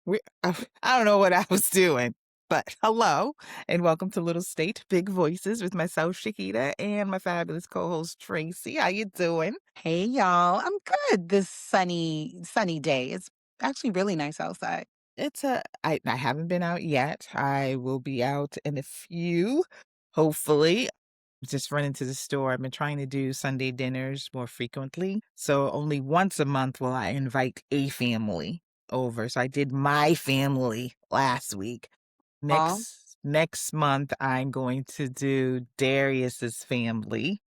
We I don't know what I was doing, but hello and welcome to Little State Big Voices with myself, Shakita, and my fabulous co-host Tracy. How you doing? Hey y'all, I'm good this sunny day. It's actually really nice outside. I haven't been out yet. I will be out in a few, hopefully. Just run into the store. I've been trying to do Sunday dinners more frequently. So only once a month will I invite a family over. So I did my family last week. Oh, Next month, I'm going to do Darius's family,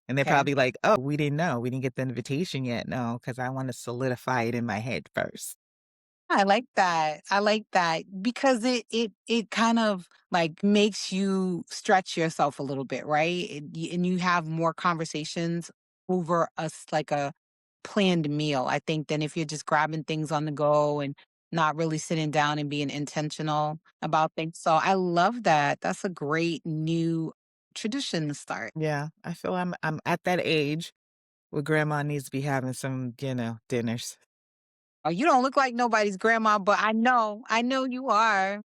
and they're okay. probably like, "Oh, we didn't know. We didn't get the invitation yet." No, because I wanna solidify it in my head first. I like that. I like that because it kind of like makes you stretch yourself a little bit, right? And you have more conversations over like a planned meal, I think, than if you're just grabbing things on the go and not really sitting down and being intentional about things. So I love that. That's a great new tradition to start. Yeah, I feel I'm at that age where grandma needs to be having some, dinners. Oh, you don't look like nobody's grandma, but I know you are.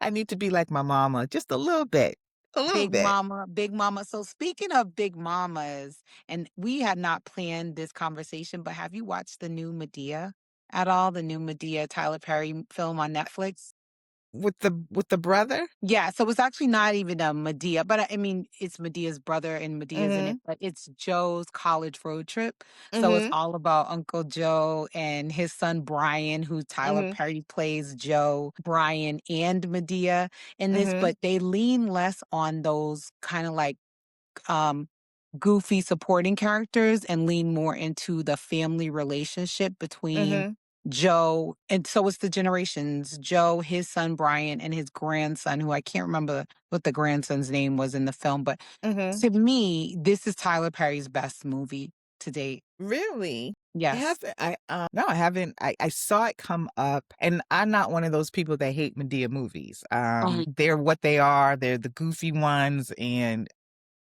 I need to be like my mama, just a little bit, a little Big bit. mama, big mama. So speaking of big mamas, and we had not planned this conversation, but have you watched the new Medea at all? The new Medea Tyler Perry film on Netflix? With the brother? Yeah, so it's actually not even a Medea, but I mean, it's Medea's brother and Medea's in it, Mhm, but it's Joe's college road trip. So it's mhm, all about Uncle Joe and his son Brian, who Tyler mhm, Perry plays Joe, Brian, and Medea in this, mhm, but they lean less on those kind of like um goofy supporting characters and lean more into the family relationship between mhm, Joe, and so it's the generations, Joe, his son Brian, and his grandson, who I can't remember what the grandson's name was in the film, but mhm. to me, this is Tyler Perry's best movie to date. Really? Yes. No, I haven't. I saw it come up, and I'm not one of those people that hate Madea movies. Mhm. They're what they are. They're the goofy ones and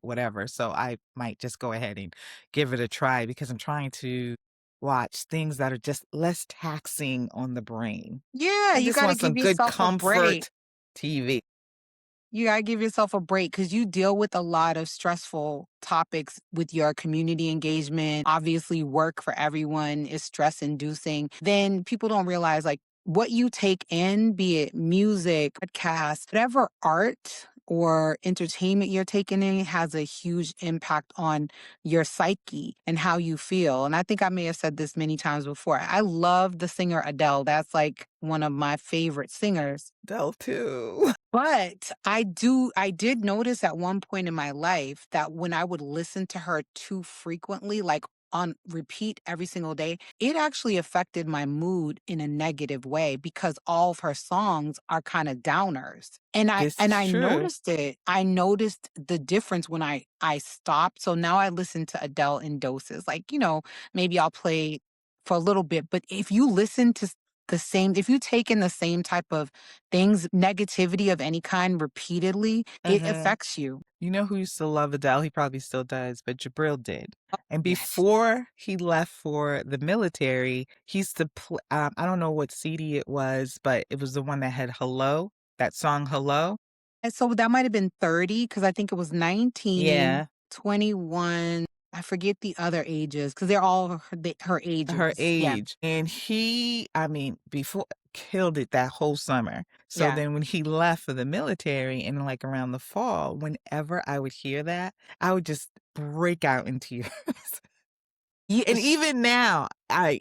whatever. So I might just go ahead and give it a try because I'm trying to watch things that are just less taxing on the brain. Yeah, I you just gotta want some give good yourself a break. comfort TV. You gotta give yourself a break because you deal with a lot of stressful topics with your community engagement. Obviously, work for everyone is stress inducing. Then people don't realize like what you take in, be it music, podcast, whatever art or entertainment you're taking in has a huge impact on your psyche and how you feel. And I think I may have said this many times before. I love the singer Adele. That's like one of my favorite singers. Del too. But I did notice at one point in my life that when I would listen to her too frequently, like on repeat every single day, it actually affected my mood in a negative way because all of her songs are kind of downers. And I This and is I true. noticed it. I noticed the difference when I stopped. So now I listen to Adele in doses. Like, maybe I'll play for a little bit, but if you listen to if you take in the same type of things, negativity of any kind repeatedly, it Mhm. affects you. You know who used to love Adele? He probably still does, but Jabril did. And Yes. before he left for the military, he used to play. I don't know what CD it was, but it was the one that had "Hello," that song "Hello." And so that might have been 30 because I think it was 19, Yeah, 21. I forget the other ages because they're all her her ages. Yeah. age, and I mean, before killed it that whole summer. So Yeah. then when he left for the military, and like around the fall, whenever I would hear that, I would just break out in tears. Yeah. And even now, I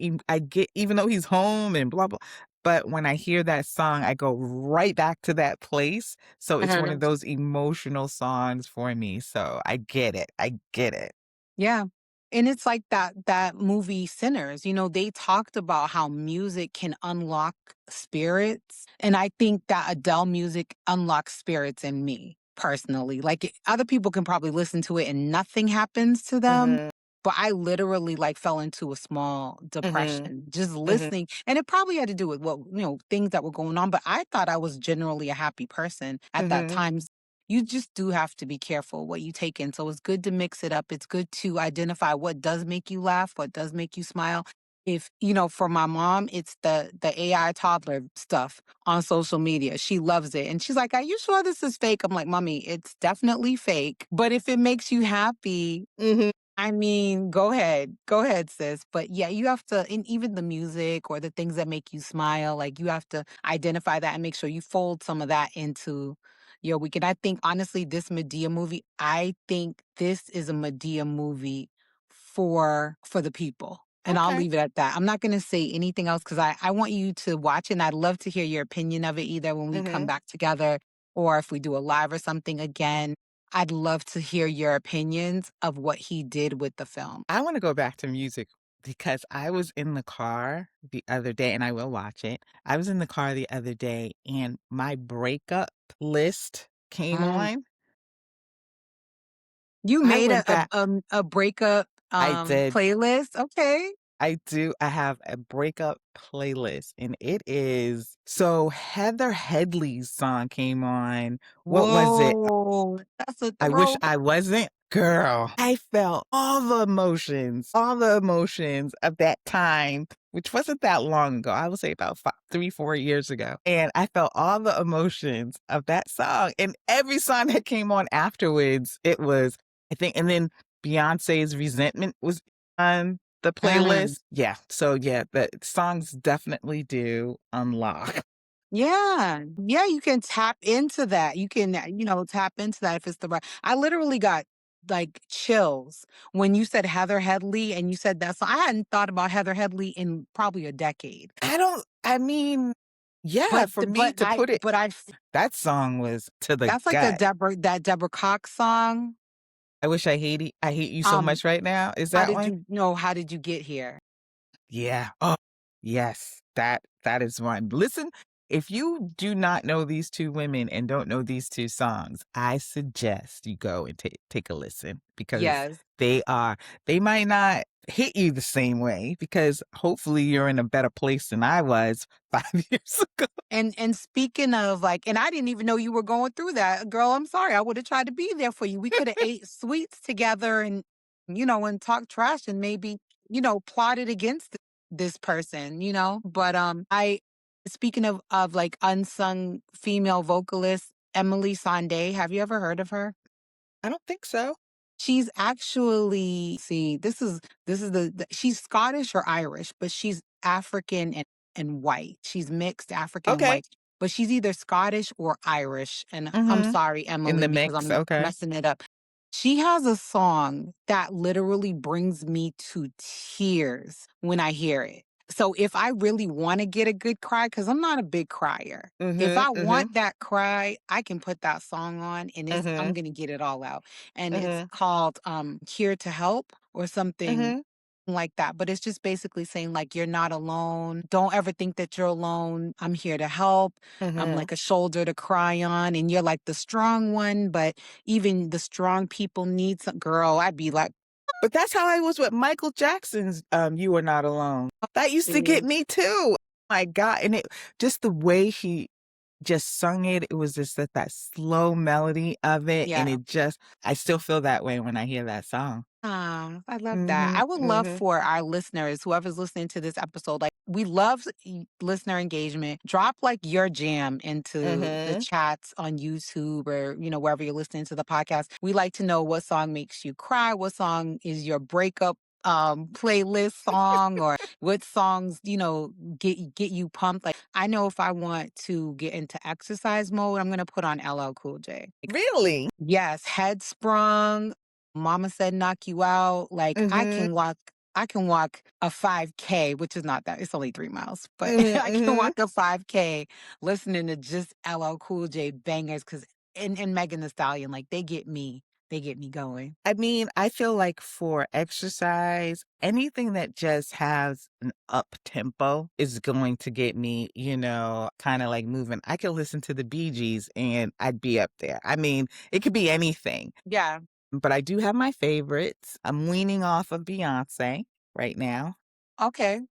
get even though he's home and blah, blah, but when I hear that song, I go right back to that place. So it's one of those emotional songs for me. So I get it. I get it. Yeah. And it's like that movie Sinners, they talked about how music can unlock spirits. And I think that Adele music unlocks spirits in me personally. Like other people can probably listen to it and nothing happens to them. Mhm. but I literally, like, fell into a small Mhm. depression just Mhm. listening, and it probably had to do with what, things that were going on, but I thought I was generally a happy person at that Mhm. time. You just do have to be careful what you take in, so it's good to mix it up. It's good to identify what does make you laugh, what does make you smile. If for my mom, it's the AI toddler stuff on social media. She loves it. And she's like, "Are you sure this is fake?" I'm like, "Mommy, it's definitely fake. But if it makes you happy, Mhm. I mean, go ahead. Go ahead, sis." But yeah, you have to, and even the music or the things that make you smile, like you have to identify that and make sure you fold some of that into your weekend. I think honestly, this Medea movie, I think this is a Medea movie for the people. And I'll Okay. leave it at that. I'm not going to say anything else because I want you to watch it. And I'd love to hear your opinion of it either when we come Mhm. back together or if we do a live or something again. I'd love to hear your opinions of what he did with the film. I wanna go back to music because I was in the car the other day, and I will watch it. I was in the car the other day, and my breakup list came Mm. on. You I made went back. a breakup, I did. playlist? Okay. I do. I have a breakup playlist, and it is so Heather Headley's song came on. What was it? Whoa, that's a I wish throw. I wasn't. Girl, I felt all the emotions of that time, which wasn't that long ago. I would say about 3, 4 years ago. And I felt all the emotions of that song. And every song that came on afterwards, it was, I think, and then Beyonce's Resentment was on the Mm. playlist. Yeah. So, yeah, the songs definitely do unlock. Yeah. Yeah, you can tap into that. You can, tap into that if it's the right. I literally got like chills when you said Heather Headley and you said that. So I hadn't thought about Heather Headley in probably a decade. I mean, yeah, But for me but to put it, I that song was to the that's like gut. That Deborah Cox song. I hate you so Um, much right now. Is how that did one? you know? How did you get here? Yeah. Oh, yes. That is one. Listen, if you do not know these 2 women and don't know these 2 songs, I suggest you go and take a listen because Yes. they are they might not hit you the same way because hopefully you're in a better place than I was 5 years ago. And speaking of like, and I didn't even know you were going through that, girl. I'm sorry. I would have tried to be there for you. We could have ate sweets together and and talked trash and maybe plotted against this person. But I speaking of like unsung female vocalist Emily Sandé. Have you ever heard of her? I don't think so. She's actually see, this is she's Scottish or Irish, but she's African and white. She's mixed African and Okay. white, but she's either Scottish or Irish. And I'm Mhm. sorry, In Emily, the because mix, I'm okay. messing it up. She has a song that literally brings me to tears when I hear it. So if I really want to get a good cry, because I'm not a big crier, if Mhm, I mhm, want that cry, I can put that song on and I'm mhm, gonna get it all out. And it's mhm, called Here to Help or something mhm, like that. But it's just basically saying like you're not alone. Don't ever think that you're alone. I'm here to help. I'm mhm. like a shoulder to cry on. And you're like the strong one, but even the strong people need some girl. I'd be like, But that's how I was with Michael Jackson's, "You Are Not Alone." That used to get "See." me too. My God, and it just the way he just sung it, it was just that slow melody of it, and Yeah. it just I still feel that way when I hear that song. I love that. Mhm, I would love mhm, for our listeners, whoever's listening to this episode, like we love listener engagement. Drop like your jam into the mhm. chats on YouTube or, wherever you're listening to the podcast. We like to know what song makes you cry, what song is your breakup playlist song, or what songs, get you pumped. Like I know if I want to get into exercise mode, I'm gonna put on LL Cool J. Really? Yes, Headsprung, Mama Said Knock You Out. Like Mhm, I can walk a 5K, which is not that, it's only 3 miles, but mhm, I can mhm. walk a 5K listening to just LL Cool J bangers because and Megan Thee Stallion, like they get me going. I mean, I feel like for exercise, anything that just has an up tempo is going to get me, kind of like moving. I could listen to the Bee Gees and I'd be up there. I mean, it could be anything. Yeah. but I do have my favorites. I'm weaning off of Beyoncé right now, Okay.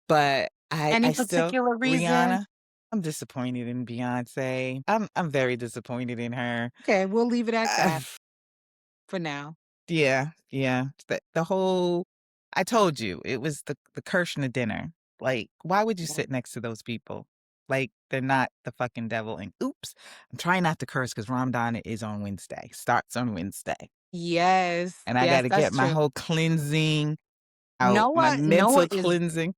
but I Any still particular reason? Rihanna, I'm disappointed in Beyoncé. I'm very disappointed in her. Okay, we'll leave it at Uh, that for now. yeah, yeah. The whole I told you, it was the Kirshner dinner. Like, why would you sit next to those people? Like, they're not the fucking devil, and oops, I'm trying not to curse because Ramadan is on Wednesday, starts on Wednesday, Yes, and I yes, gotta get that's my true. whole cleansing out, my Noah mental cleansing.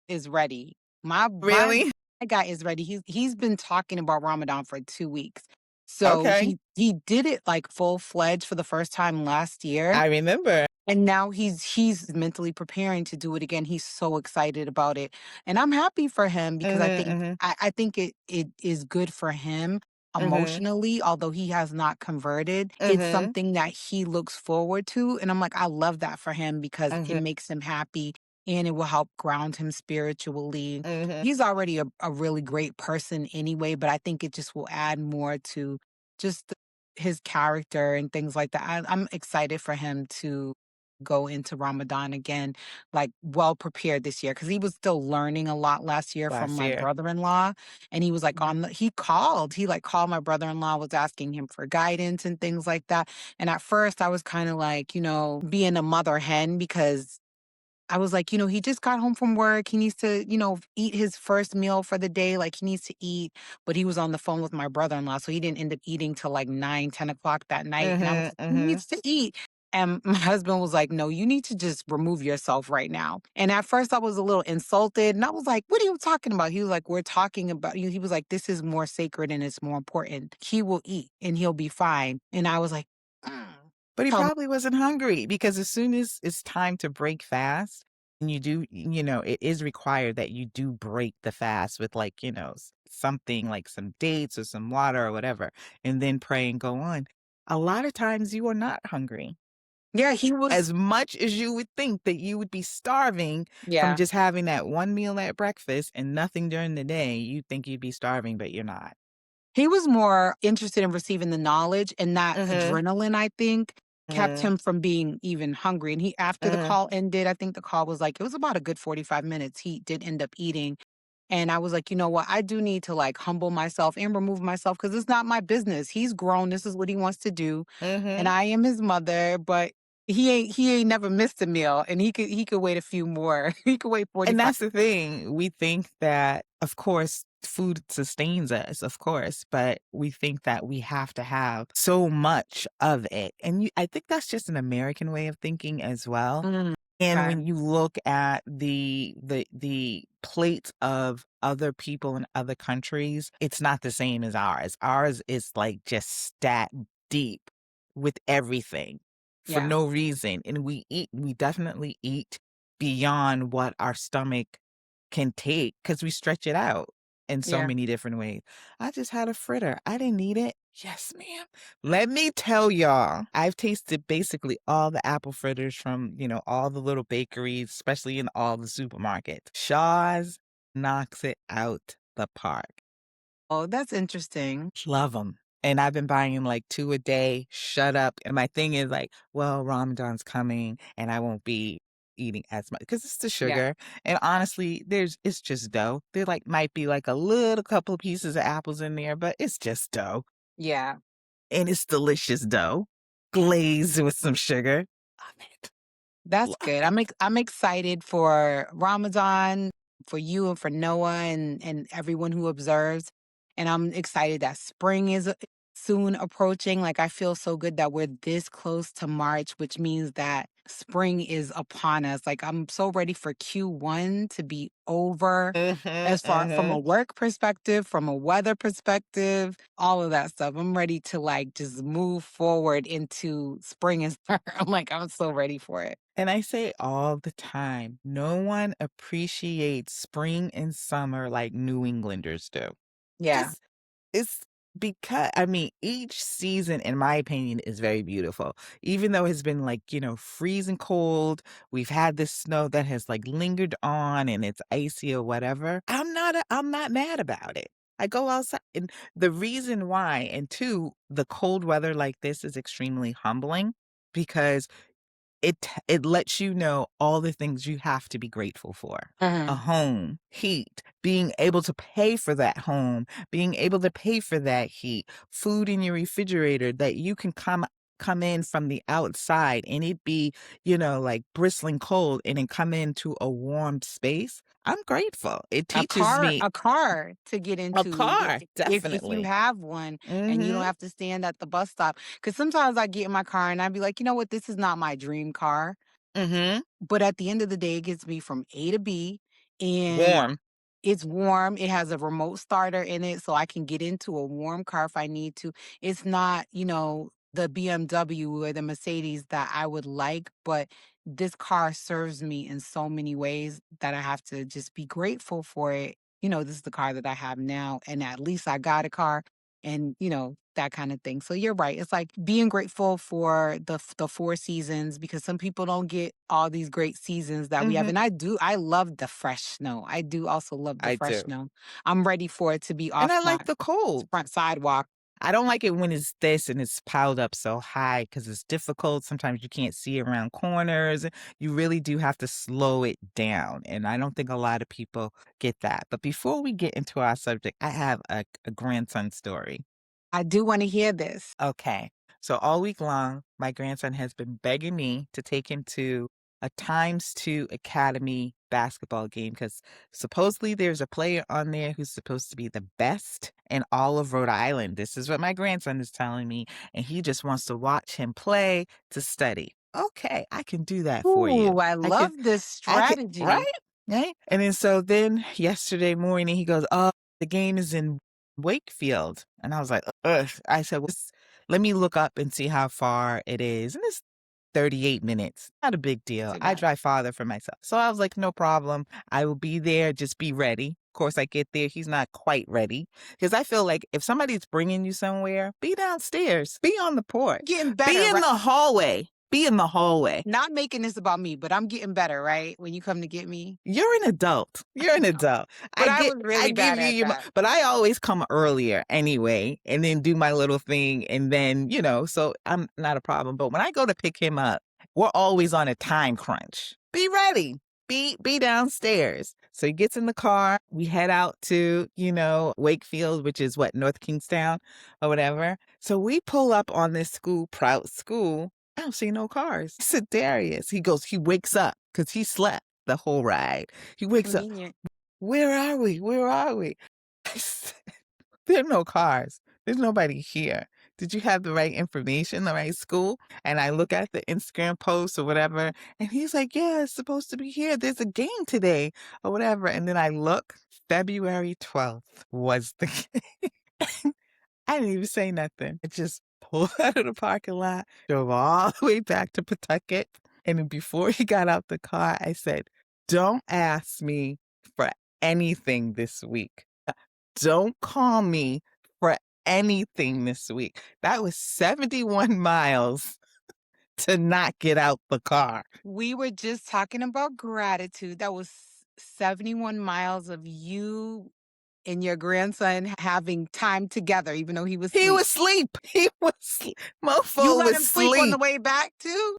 is ready. My Really? guy is ready. He's been talking about Ramadan for 2 weeks. So Okay. he did it like full-fledged for the first time last year. I remember. And now he's mentally preparing to do it again. He's so excited about it. And I'm happy for him because Mhm, mhm, I think it is good for him mhm, emotionally, although he has not converted. It's mhm, something that he looks forward to. And I'm like, I love that for him because it mhm, makes him happy and it will help ground him spiritually. mhm. He's already a really great person anyway, but I think it just will add more to just his character and things like that. I'm excited for him to go into Ramadan again, like, well prepared this year because he was still learning a lot last year from Last my year. brother-in-law, and he was, like, Mhm. he, like, called my brother-in-law, was asking him for guidance and things like that, and at first, I was kinda like, being a mother hen because I was like, he just got home from work. He needs to, eat his first meal for the day. Like he needs to eat. But he was on the phone with my brother-in-law. So he didn't end up eating till like 9, 10 o'clock that night. And I was Mhm, like, he mhm. needs to eat. And my husband was like, no, you need to just remove yourself right now. And at first I was a little insulted. And I was like, what are you talking about? He was like, we're talking about you. He was like, this is more sacred and it's more important. He will eat and he'll be fine. And I was like, mm. But he Tell me, probably wasn't hungry because as soon as it's time to break fast, and it is required that you do break the fast with like, something like some dates or some water or whatever, and then pray and go on. A lot of times you are not hungry. yeah, he was, As much as you would think that you would be starving from yeah. just having that one meal at breakfast and nothing during the day, you think you'd be starving, but you're not. He was more interested in receiving the knowledge, and that Mhm, adrenaline, I think, kept mhm, him from being even hungry, and he after the mhm, call ended, I think the call was like it was about a good 45 minutes, he did end up eating, and I was like, "You know what? I do need to, like, humble myself and remove myself because it's not my business. He's grown, this is what he wants to do, and mhm. I am his mother, but he ain't never missed a meal, and he could wait a few more. He could wait And 45." that's the thing. We think that, of course, food sustains us, of course, but we think that we have to have so much of it. And I think that's just an American way of thinking as well. Mm, And okay. when you look at the plates of other people in other countries, it's not the same as ours. Ours is like just stat deep with everything for Yeah, no reason. And we definitely eat beyond what our stomach can take because we stretch it out in so yeah. many different ways. I just had a fritter. I didn't need it. Yes, ma'am. Let me tell y'all, I've tasted basically all the apple fritters from, all the little bakeries, especially in all the supermarkets. Shaw's knocks it out the park. Oh, that's interesting. Love them. And I've been buying like 2 a day. Shut up. And my thing is like, well, Ramadan's coming and I won't be eating as much because it's the Yeah, sugar. And honestly, it's just dough. There like might be like a little couple of pieces of apples in there, but it's just dough. yeah. And it's delicious dough glazed with some sugar. Love it. That's Love good. it. I'm excited for Ramadan, for you and for Noah and everyone who observes. And I'm excited that spring is soon approaching. Like I feel so good that we're this close to March, which means that spring is upon us. Like I'm so ready for Q1 to be over Mhm, as far from a mhm. work perspective, from a weather perspective, all of that stuff. I'm ready to like just move forward into spring and summer. I'm so ready for it. And I say all the time, no one appreciates spring and summer like New Englanders do. Yeah. It's because I mean, each season, in my opinion, is very beautiful. Even though it's been like, freezing cold, we've had this snow that has like lingered on and it's icy or whatever. I'm not mad about it. I go outside, and the reason why, and 2, the cold weather like this is extremely humbling because it lets you know all the things you have to be grateful for. A Mhm. home, heat, being able to pay for that home, being able to pay for that heat, food in your refrigerator that you can come in from the outside and it be, like bristling cold and then come into a warm space. I'm grateful. It teaches me A car to get a into car, if you definitely. have one and you don't Mhm. have to stand at the bus stop. Because sometimes I get in my car and I'd be like, "You know what? This is not my dream car." Mhm. But at the end of the day, it gets me from A to B, and Warm. it's warm. It has a remote starter in it, so I can get into a warm car if I need to. It's not, the BMW or the Mercedes that I would like, but this car serves me in so many ways that I have to just be grateful for it. This is the car that I have now, and at least I got a car and, that kind of thing. So you're right. It's like being grateful for the four seasons because some people don't get all these great seasons that we have. Mhm. And I love the fresh snow. I do also love the I fresh do. snow. I'm ready for it to be And off I my like the cold. front sidewalk. I don't like it when it's this and it's piled up so high because it's difficult. Sometimes you can't see around corners. You really do have to slow it down. And I don't think a lot of people get that. But before we get into our subject, I have a grandson story. I do want to hear this. Okay. So all week long, my grandson has been begging me to take him to a Times 2 Academy basketball game because supposedly there's a player on there who's supposed to be the best in all of Rhode Island. This is what my grandson is telling me, and he just wants to watch him play to study. Okay, I can do that for you. Ooh, I I can love this I can strategy. right? Right? And then so then yesterday morning he goes, "Oh, the game is in Wakefield." And I was like, "Ugh." I said, "Well, let me look up and see how far it is." And it's 38 minutes. Not a big deal. To I that. drive farther for myself. So I was like, "No problem. I will be there. Just be ready." Of course, I get there. He's not quite ready because I feel like if somebody's bringing you somewhere, be downstairs, be on the porch, Getting be better, in right? the hallway, be in the hallway. Not making this about me, but I'm getting better, right? When you come to get me. You're an adult. You're I an know. adult. But I I get was I really give bad you at your that. but I always come earlier anyway and then do my little thing and then, so I'm not a problem. But when I go to pick him up, we're always on a time crunch. Be ready. Be downstairs. So he gets in the car. We head out to, Wakefield, which is what, North Kingstown or whatever. So we pull up on this Prout school. I don't see no cars. I said, Darius. He wakes up because he slept the whole ride. He wakes up. Convenient. Where are we? Where are we? I said, there are no cars. There's nobody here. Did you have the right information, the right school? And I look at the Instagram post or whatever, and he's like, yeah, it's supposed to be here. There's a game today or whatever. And then I look, February 12th was the game. I didn't even say nothing. I just pulled out of the parking lot, drove all the way back to Pawtucket. And then before he got out the car, I said, don't ask me for anything this week. Don't call me for anything this week. That was 71 miles to not get out the car. We were just talking about gratitude. That was 71 miles of you and your grandson having time together, even though he was He asleep. was asleep. He was You mofo let was him sleep on the asleep. way back too?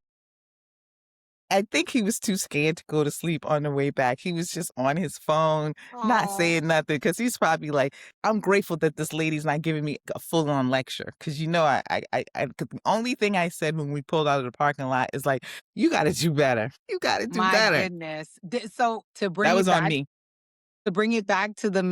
I think he was too scared to go to sleep on the way back. He was just on his phone, not Oh, saying nothing, because he's probably like, I'm grateful that this lady's not giving me a full on lecture. Because, 'cause the only thing I said when we pulled out of the parking lot is like, you got to do better. You got to do my better. goodness. So That was on me. to bring it back to the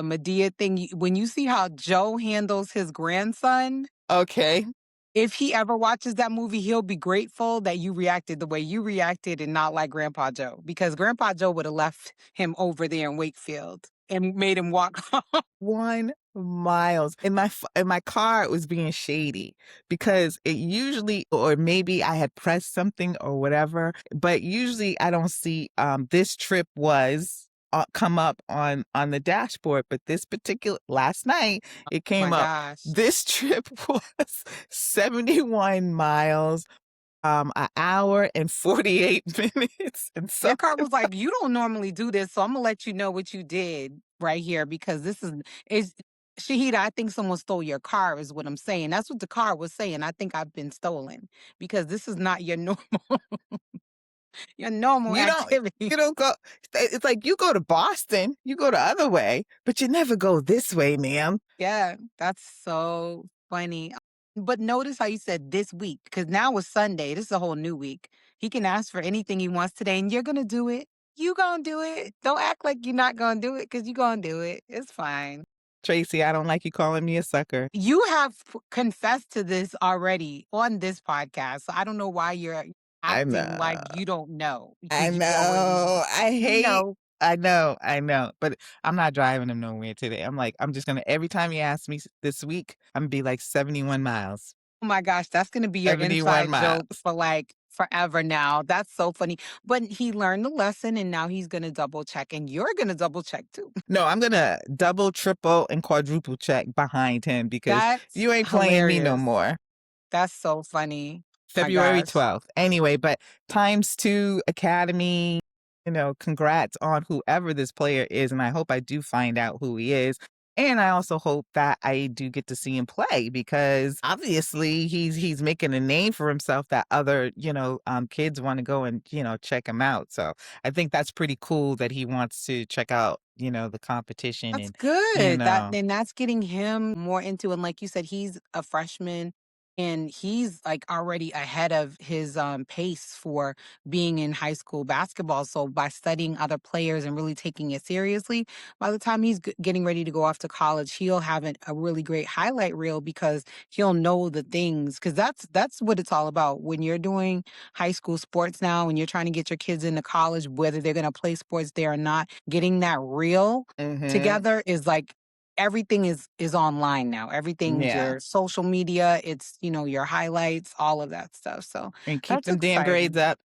Medea thing, when you see how Joe handles his grandson, Okay. if he ever watches that movie, he'll be grateful that you reacted the way you reacted and not like Grandpa Joe, because Grandpa Joe would have left him over there in Wakefield and made him walk home. 1 miles. In my car, it was being shady because it usually, or maybe I had pressed something or whatever, but usually I don't see, this trip was come up on the dashboard, but this particular last night it My came up. gosh. This trip was 71 miles, an hour and 48 minutes, and Your something. car was like, "You don't normally do this, so Imma let you know what you did." right here because this is Shahida, I think someone stole your car is what I'm saying. That's what the car was saying. I think I've been stolen because this is not your normal your normal You don't activity. you don't go it's like you go to Boston, you go the other way, but you never go this way, ma'am. Yeah, that's so funny. But notice how you said this week, because now it's Sunday. This is a whole new week. He can ask for anything he wants today, and you're gonna do it. You gonna do it. Don't act like you're not gonna do it, because you gonna do it. It's fine. Tracy, I don't like you calling me a sucker. You have confessed to this already on this podcast. So I don't know why you're I acting know. like you don't know, I because you already know. I you hate know. I know, but I'm not driving him nowhere today. I'm like, I'm just gonna every time you ask me this week, I'm gonna be like 71 miles. Oh my gosh, that's gonna be your 71 inside joke miles. for, like, forever now. That's so funny. But he learned the lesson, and now he's gonna double check, and you're gonna double check too. No, I'm gonna double, triple, and quadruple check behind him because That's you ain't playing me no hilarious. more. That's so funny. My February gosh. 12th. Anyway, but times two academy, congrats on whoever this player is. And I hope I do find out who he is. And I also hope that I do get to see him play because obviously he's making a name for himself that other, kids want to go and, check him out. So I think that's pretty cool that he wants to check out, the competition That's and, you good. That know. then that's getting him more into, and like you said, he's a freshman and he's like already ahead of his pace for being in high school basketball. So by studying other players and really taking it seriously, by the time he's getting ready to go off to college, he'll have a really great highlight reel because he'll know the things, because that's what it's all about when you're doing high school sports now, when you're trying to get your kids into college, whether they're going to play sports there or not, getting that reel Hmm. together is like everything is online now. Everything's Yeah. your social media, it's, your highlights, all of that stuff. So And keep that's them damn grades exciting. up.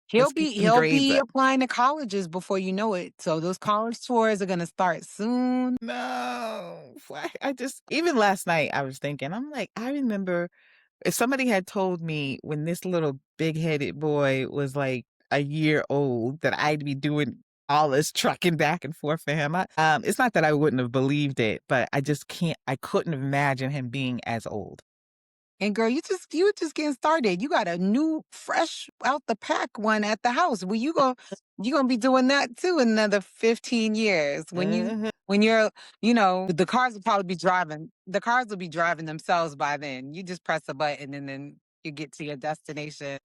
He'll Let's keep be them he'll grades be up. applying to colleges before you know it. So those college tours are going to start soon. No, why I just even last night I was thinking, I'm like, I remember if somebody had told me when this little big-headed boy was like a year old that I'd be doing all this trucking back and forth for him. It's not that I wouldn't have believed it, but I couldn't imagine him being as old. And girl, you just getting started. You got a new, fresh out the pack one at the house. Well, you gonna be doing that too in another 15 years. Mhm. When you're, the cars will probably be driving. The cars will be driving themselves by then. You just press a button and then you get to your destination.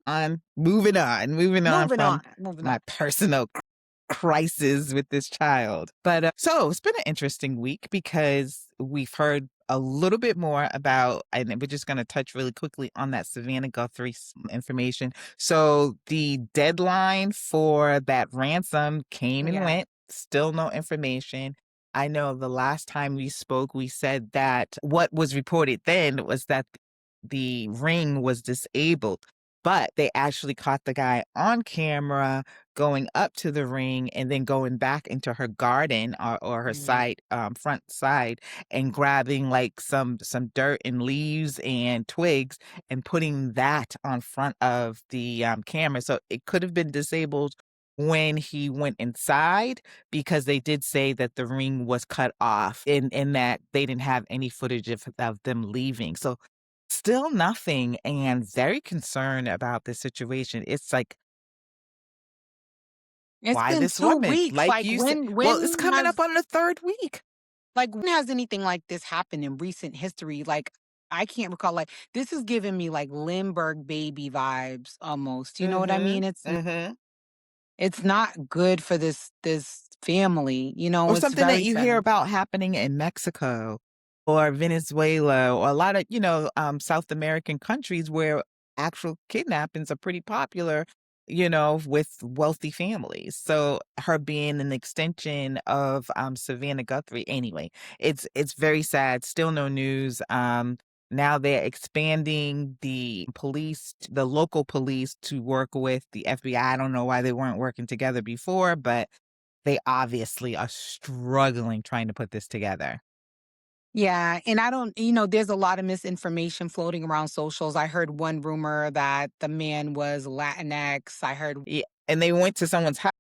Moving on Moving on, from moving on. my personal crisis with this child. But so it's been an interesting week because we've heard a little bit more about, and we're just going to touch really quickly on that Savannah Guthrie information. So the deadline for that ransom came and Yeah. went, still no information. I know the last time we spoke, we said that what was reported then was that the ring was disabled, but they actually caught the guy on camera going up to the ring and then going back into her garden or her Mhm. side front side and grabbing like some dirt and leaves and twigs and putting that on front of the camera. So it could have been disabled when he went inside because they did say that the ring was cut off in that they didn't have any footage of them leaving. So still nothing, and very concerned about the situation. It's like, It's why been this two woman? weeks. Like Like you said, when well, it's when coming has up on the third week. When has anything like this happened in recent history? Like, I can't recall. Like, this is giving me like Lindbergh baby vibes almost. You know what I mean? Mhm, mhm. It's not good for this family. Or It's something that very you hear sad. about happening in Mexico or Venezuela or a lot of, South American countries where actual kidnappings are pretty popular, with wealthy families. So her being an extension of Savannah Guthrie. Anyway, it's very sad. Still no news. Now they're expanding the local police to work with the FBI. I don't know why they weren't working together before, but they obviously are struggling trying to put this together. Yeah, and I don't, there's a lot of misinformation floating around socials. I heard one rumor that the man was Latinx. I heard Yeah, and they went to someone's house.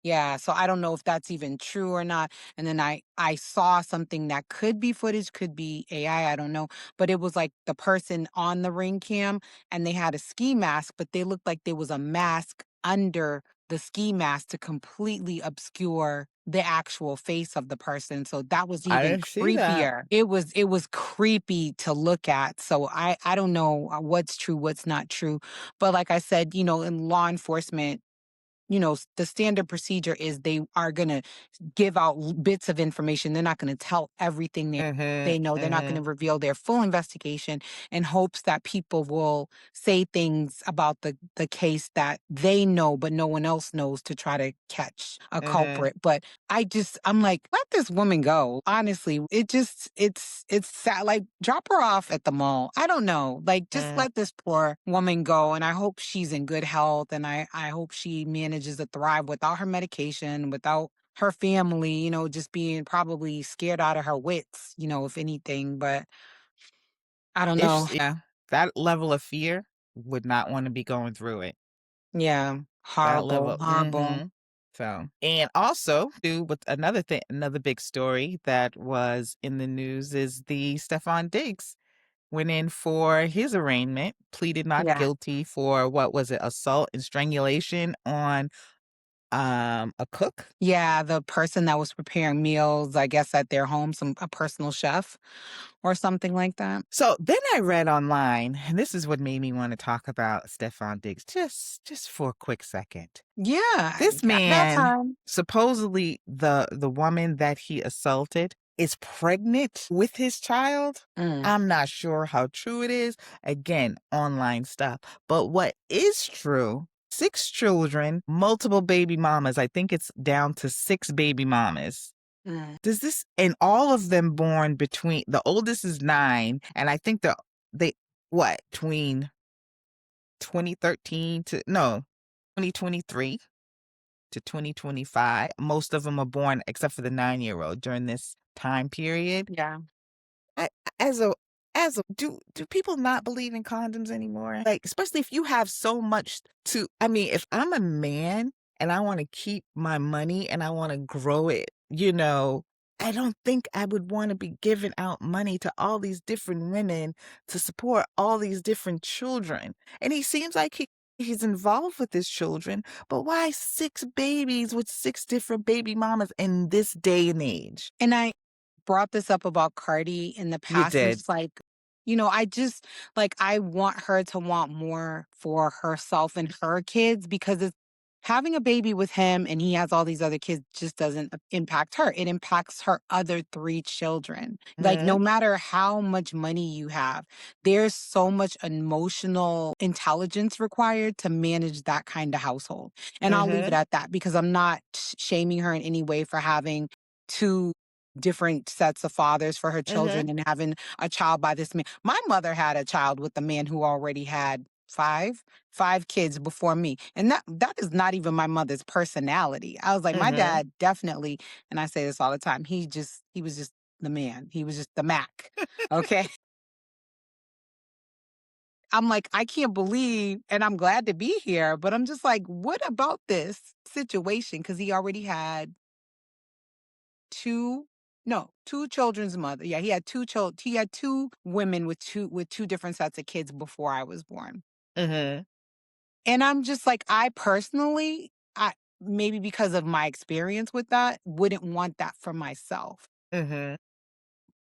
Yeah, so I don't know if that's even true or not. And then I saw something that could be footage, could be AI, I don't know, but it was like the person on the ring cam and they had a ski mask, but they looked like there was a mask under the ski mask to completely obscure the actual face of the person. So that was I even didn't see that. creepier. It was creepy to look at. So I don't know what's true, what's not true. But like I said, in law enforcement, the standard procedure is they are going to give out bits of information. They're not going to tell everything they Mhm, know. They're not going to mhm, reveal their full investigation in hopes that people will say things about the case that they know but no one else knows to try to catch a mhm, culprit. But I'm like, let this woman go. Honestly, it's sad. Like, drop her off at the mall. I don't know. Like, just mm. let this poor woman go. And I hope she's in good health. And I hope she manages to thrive without her medication, without her family, just being probably scared out of her wits, if anything. But I don't know. Yeah, that level of fear, would not wanna be going through it. Yeah. That Horrible. level Horrible. mhm. So and also, too, with another big story that was in the news is the Stefan Diggs went in for his arraignment, pleaded not Yeah. guilty for what was it, assault and strangulation on, a cook? Yeah, the person that was preparing meals, I guess at their home, a personal chef or something like that. So then I read online, and this is what made me wanna talk about Stefan Diggs just for a quick second. Yeah, This I got man, time. supposedly the woman that he assaulted is pregnant with his child. Mm, I'm not sure how true it is. Again, online stuff. But what is true, 6 children, multiple baby mamas. I think it's down to 6 baby mamas. mm. Does this and all of them born between the oldest is 9, and I think they what, between 2013 to no, 2023 to 2025. Most of them are born, except for the 9-year-old, during this time period. Yeah. I as a do people not believe in condoms anymore? Like, especially if you have so much to I mean, if I'm a man and I wanna keep my money and I wanna grow it, I don't think I would wanna be giving out money to all these different women to support all these different children. And he seems like he's involved with his children, but why 6 babies with 6 different baby mamas in this day and age? And I brought this up about Cardi in the You past. And did. it's like, I just like I want her to want more for herself and her kids because it's having a baby with him and he has all these other kids just doesn't impact her. It impacts her other three children. Like, no Mhm, matter how much money you have, there's so much emotional intelligence required to manage that kind of household. And I'll leave it mhm, at that because I'm not shaming her in any way for having two different sets of fathers for her mhm. children and having a child by this man. My mother had a child with a man who already had five kids before me. And that is not even my mother's personality. I was like, my Mhm. dad definitely, and I say this all the time, he was just the man. He was just the Mac. Okay. I'm like, I can't believe, and I'm glad to be here, but I'm just like, what about this situation? Because he already had 2 no, 2 children's mother. Yeah, he had 2 women with 2 different sets of kids before I was born. Mhm. And I'm just like, I personally, I maybe because of my experience with that, wouldn't want that for myself. Mhm.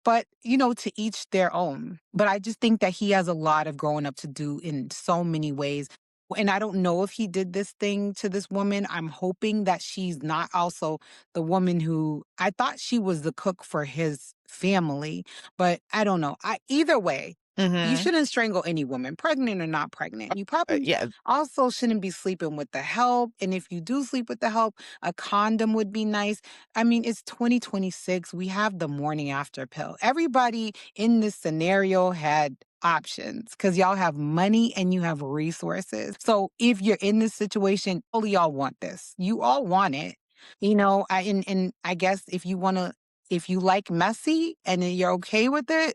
But, to each their own. But I just think that he has a lot of growing up to do in so many ways. And I don't know if he did this thing to this woman. I'm hoping that she's not also the woman who I thought she was the cook for his family, but I don't know. Either way, you Mhm. shouldn't strangle any woman, pregnant or not pregnant. You probably Yeah. also shouldn't be sleeping with the help. And if you do sleep with the help, a condom would be nice. I mean, it's 2026. We have the morning after pill. Everybody in this scenario had options because y'all have money and you have resources. So if you're in this situation, all y'all want this. You all want it. And I guess if you like messy and then you're okay with it,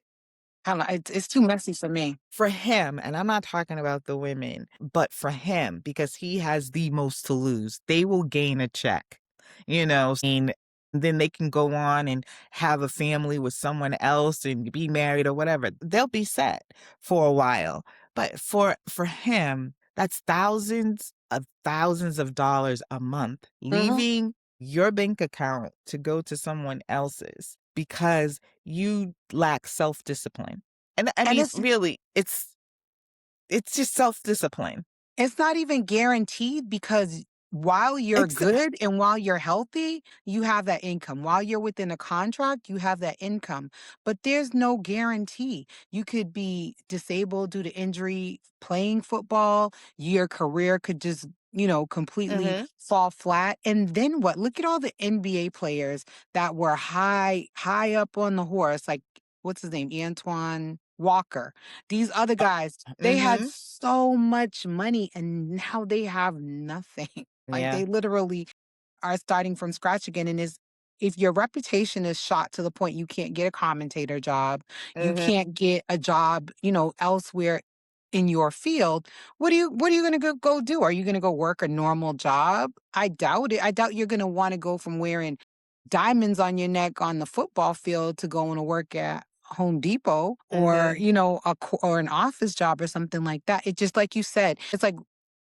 I don't know, it's too messy for me. For him, and I'm not talking about the women, but for him, because he has the most to lose, they will gain a check. and then they can go on and have a family with someone else and be married or whatever. They'll be set for a while. But for him, that's thousands of dollars a month Mhm. leaving your bank account to go to someone else's because you lack self-discipline. And I And mean, really, it's just self-discipline. it's not even guaranteed because while you're Exa good and while you're healthy, you have that income. While you're within a contract, you have that income. But there's no guarantee. You could be disabled due to injury playing football. Your career could just, completely Mhm, fall flat. And then what? Look at all the NBA players that were high up on the horse, like what's his name? Antoine Walker. These other guys, they had mhm, so much money and now they have nothing. Like yeah, they literally are starting from scratch again. And is if your reputation is shot to the point you can't get a commentator job, you mhm. can't get a job, elsewhere in your field, what are you gonna go do? Are you gonna go work a normal job? I doubt it. I doubt you're gonna want to go from wearing diamonds on your neck on the football field to going to work at Home Depot or, Mhm. or an office job or something like that. It's just like you said. It's like,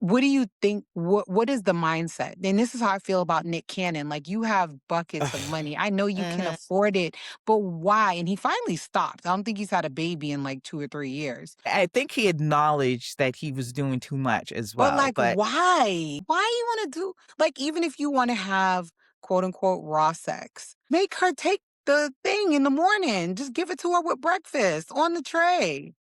what do you think? What is the mindset? And this is how I feel about Nick Cannon. Like you have buckets of money. I know you can Mhm. afford it, but why? And he finally stopped. I don't think he's had a baby in like 2 or 3 years. I think he acknowledged that he was doing too much as But well, like, but why? Why you want to do like even if you want to have quote unquote raw sex, make her take the thing in the morning. Just give it to her with breakfast on the tray.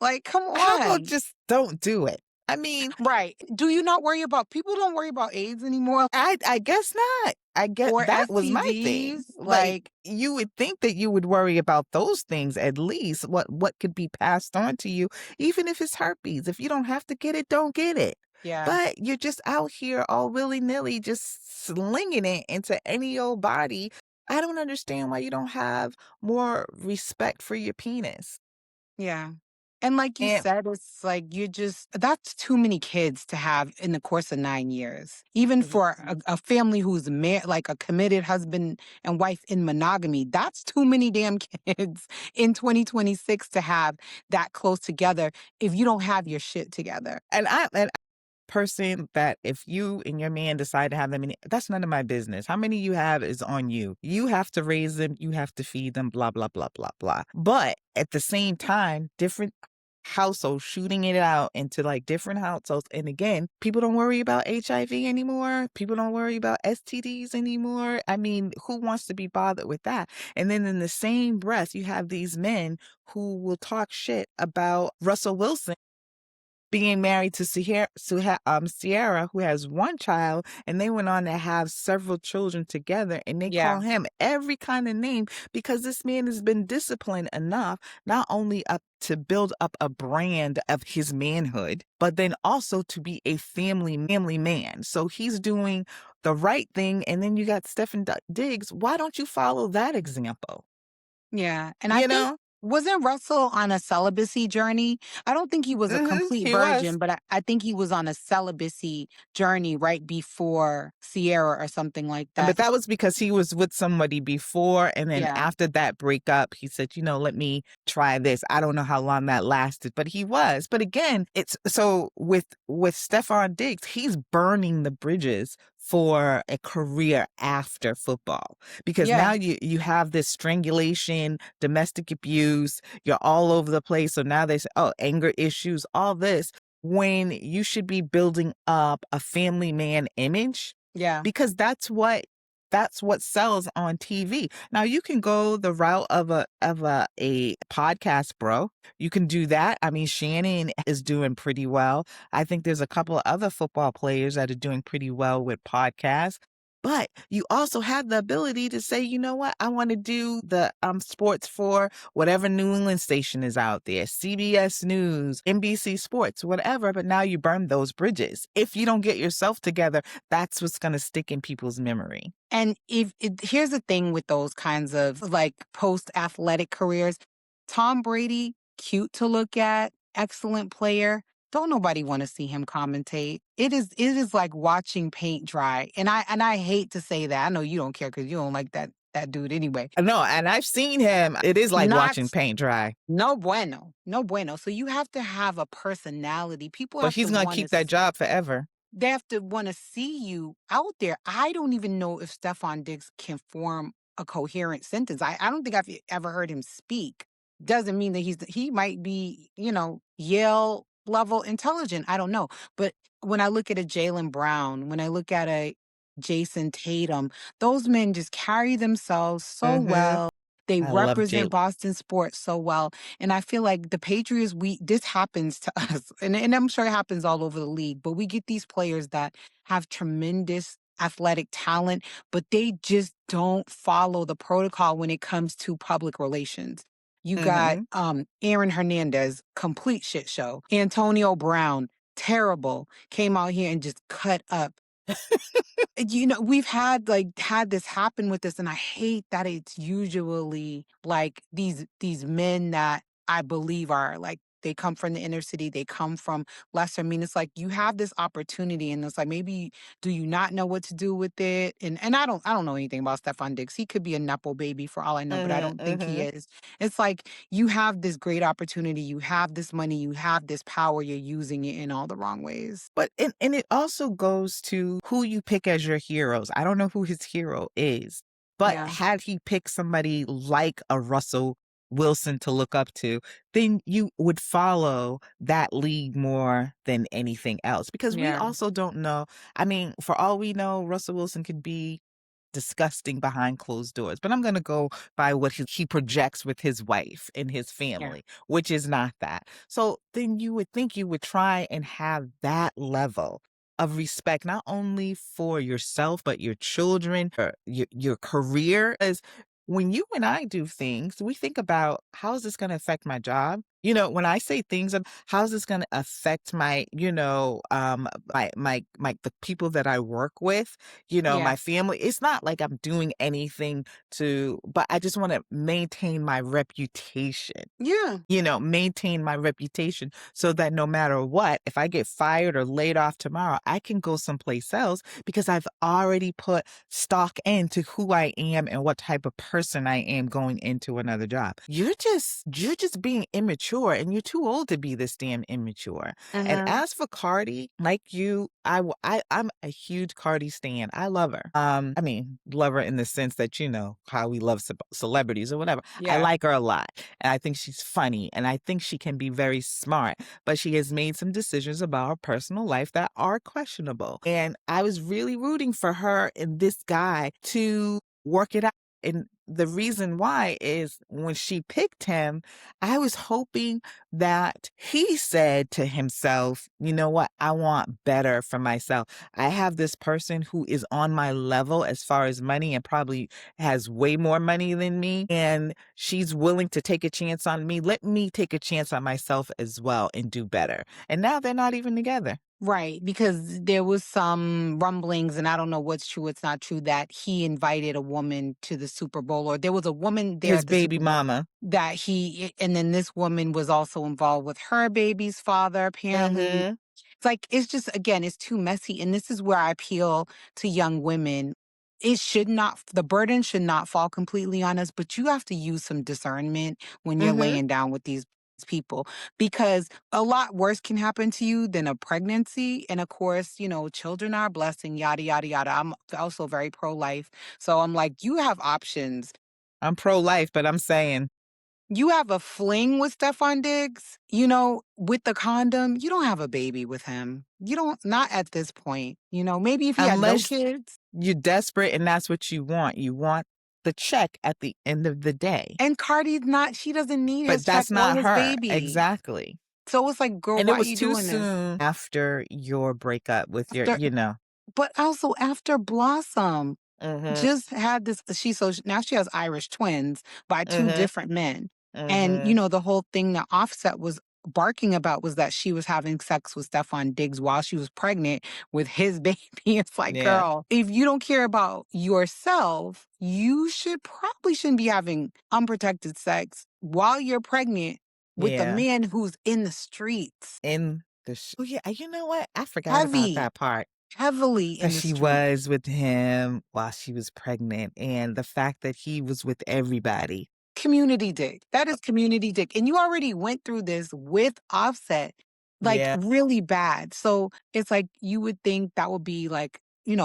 Like, come how about on. just don't do it? I mean, Right. Do you not worry about people don't worry about AIDS anymore I guess not. I get or that was my thing. STDs? Like, Like, you would think that you would worry about those things at least, what could be passed on to you, even if it's herpes. If you don't have to get it, don't get it. yeah. But you're just out here all willy-nilly just slinging it into any old body. I don't understand why you don't have more respect for your penis. Yeah. And like you And said, it's like you just that's too many kids to have in the course of 9 years. Even for a family who's like a committed husband and wife in monogamy, that's too many damn kids in 2026 to have that close together if you don't have your shit together. and person that if you and your man decide to have them, that's none of my business. How many you have is on you. You have to raise them, you have to feed them, blah, blah, blah, blah, blah. But at the same time, different households shooting it out into like different households. And again, people don't worry about HIV anymore. People don't worry about STDs anymore. I mean, who wants to be bothered with that? And then in the same breath, you have these men who will talk shit about Russell Wilson being married to Sierra, who has one child, and they went on to have several children together, and they Yeah. call him every kind of name because this man has been disciplined enough, not only up to build up a brand of his manhood, but then also to be a family man. So he's doing the right thing, and then you got Stephen Diggs. Why don't you follow that example? Yeah, and I You think know? wasn't Russell on a celibacy journey? I don't think he was a complete He was. virgin, but I think he was on a celibacy journey right before Sierra or something like But that. that was because he was with somebody before, and then Yeah, after that breakup, he said, "Let me try this." I don't know how long that lasted, but he was. But again, it's so with Stefan Diggs, he's burning the bridges for a career after football because yeah, now you have this strangulation, domestic abuse, you're all over the place. So now they say, "Oh, anger issues, all this." When you should be building up a family man image yeah, because that's what sells on TV. Now you can go the route of a podcast, bro. You can do that. I mean, Shannon is doing pretty well. I think there's a couple of other football players that are doing pretty well with podcasts. But you also have the ability to say, you know what, I want to do the sports for whatever New England station is out there, CBS News, NBC Sports, whatever. But now you burn those bridges. If you don't get yourself together, that's what's going to stick in people's memory. and here's the thing with those kinds of like post athletic careers, Tom Brady, cute to look at, excellent player. Don't nobody wanna see him commentate. It is like watching paint dry, and I hate to say that. I know you don't care because you don't like that dude anyway. No, and I've seen him. It is like Not watching paint dry, no bueno, no bueno. So you have to have a personality. People but have to he's gonna wanna keep that job forever. they have to wanna see you out there. I don't even know if Stefan Diggs can form a coherent sentence. I don't think I've ever heard him speak. Doesn't mean that he might be, Yale level intelligent. I don't know. But when I look at a Jalen Brown, when I look at a Jason Tatum, those men just carry themselves so Mhm. well. They I love represent Jalen. Boston sports so well. And I feel like the Patriots, we this happens to us, and I'm sure it happens all over the league. But we get these players that have tremendous athletic talent, but they just don't follow the protocol when it comes to public relations. You got Mhm. Aaron Hernandez, complete shit show. Antonio Brown, terrible, came out here and just cut up. We've had this happen with this, and I hate that it's usually like these men that I believe are like they come from the inner city, they come from lesser. I mean, it's like you have this opportunity, and it's like maybe do you not know what to do with it? And I don't know anything about Stefan Diggs. He could be a nepo baby for all I know, but I Mhm, don't think he mhm. is. It's like you have this great opportunity, you have this money, you have this power, you're using it in all the wrong ways. But and it also goes to who you pick as your heroes. I don't know who his hero is, but Yeah. had he picked somebody like a Russell Wilson to look up to, then you would follow that league more than anything else because we Yeah. also don't know. I mean, for all we know, Russell Wilson could be disgusting behind closed doors. But I'm going to go by what he projects with his wife and his Yeah. family, which is not that. So then you would think you would try and have that level of respect, not only for yourself, but your children, your career. As when you and I do things, we think about how is this going to affect my job? When I say things of how is this going to affect my, my the people that I work with, Yeah. my family. It's not like I'm doing anything but I just want to maintain my reputation. Yeah. Maintain my reputation so that no matter what, if I get fired or laid off tomorrow, I can go someplace else because I've already put stock into who I am and what type of person I am going into another job. You're just being immature and you're too old to be this damn immature. And Mhm. as for Cardi, like you, I'm a huge Cardi stan. I love her. I mean, love her in the sense that how we love celebrities or whatever. I Yeah. like her a lot, and I think she's funny, and I think she can be very smart. But she has made some decisions about her personal life that are questionable. And I was really rooting for her and this guy to work it out. And the reason why is when she picked him, I was hoping that he said to himself, you know what? I want better for myself. I have this person who is on my level as far as money and probably has way more money than me. And she's willing to take a chance on me. Let me take a chance on myself as well and do better. And now they're not even together. Right, because there was some rumblings, and I don't know what's true, what's not true, that he invited a woman to the Super Bowl, or there was a woman there His at the baby Super Bowl mama. and then this woman was also involved with her baby's father, apparently. Mm-hmm. It's like, it's just, again, it's too messy. And this is where I appeal to young women. The burden should not fall completely on us, but you have to use some discernment when you're Mm-hmm. laying down with these people because a lot worse can happen to you than a pregnancy. And of course, children are a blessing, yada, yada, yada. I'm also very pro life. So I'm like, you have options. I'm pro-life, but I'm saying You have a fling with Stefan Diggs, with the condom. You don't have a baby with him. You don't, not at this point. Maybe if he had no unless kids. you're desperate and that's what you want the check at the end of the day. And Cardi's not, she doesn't need his But check that's or not his her. baby. Exactly. So it's like, girl, And it why are was you too doing this? soon after your breakup with your, After, but also after Blossom Mhm, just had this, now she has Irish twins by two mhm, different men. And, mhm. the whole thing that Offset was barking about was that she was having sex with Stefan Diggs while she was pregnant with his baby. It's like, Yeah, girl, if you don't care about yourself, you shouldn't be having unprotected sex while you're pregnant with a yeah. man who's in the streets. Oh, yeah, you know what? I forgot about Heavy, that part. heavily That in the she street. was with him while she was pregnant, and the fact that he was with everybody. Community dick. That is community dick. And you already went through this with Offset, like Yeah. really bad. So it's like you would think that would be like,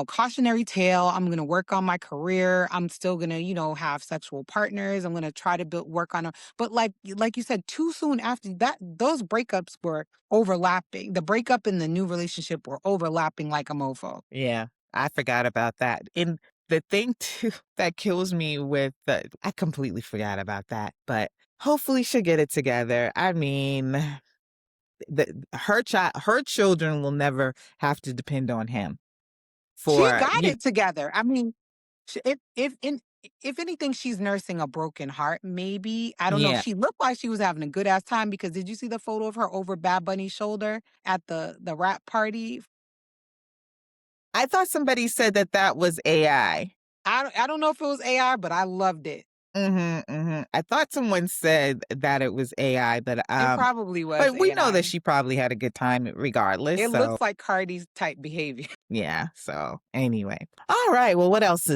cautionary tale. I'm gonna work on my career. I'm still gonna, have sexual partners. I'm gonna try to build work on them. But like you said, too soon after that, those breakups were overlapping. The breakup and the new relationship were overlapping like a mofo. Yeah, I forgot about that. And the thing too that kills me with the I completely forgot about that, but hopefully she'll get it together. I mean, her children will never have to depend on him She for got it together. I mean, if anything, she's nursing a broken heart, maybe. I don't know. yeah. She looked like she was having a good ass time because did you see the photo of her over Bad Bunny's shoulder at the rap party? I thought somebody said that that was AI. I don't know if it was AR, but I loved it. Mhm, mhm. I thought someone said that it was AI, It probably was but we know that AI. she probably had a good time regardless, It so looks like Cardi's type behavior. yeah, so anyway. Alright, well, what else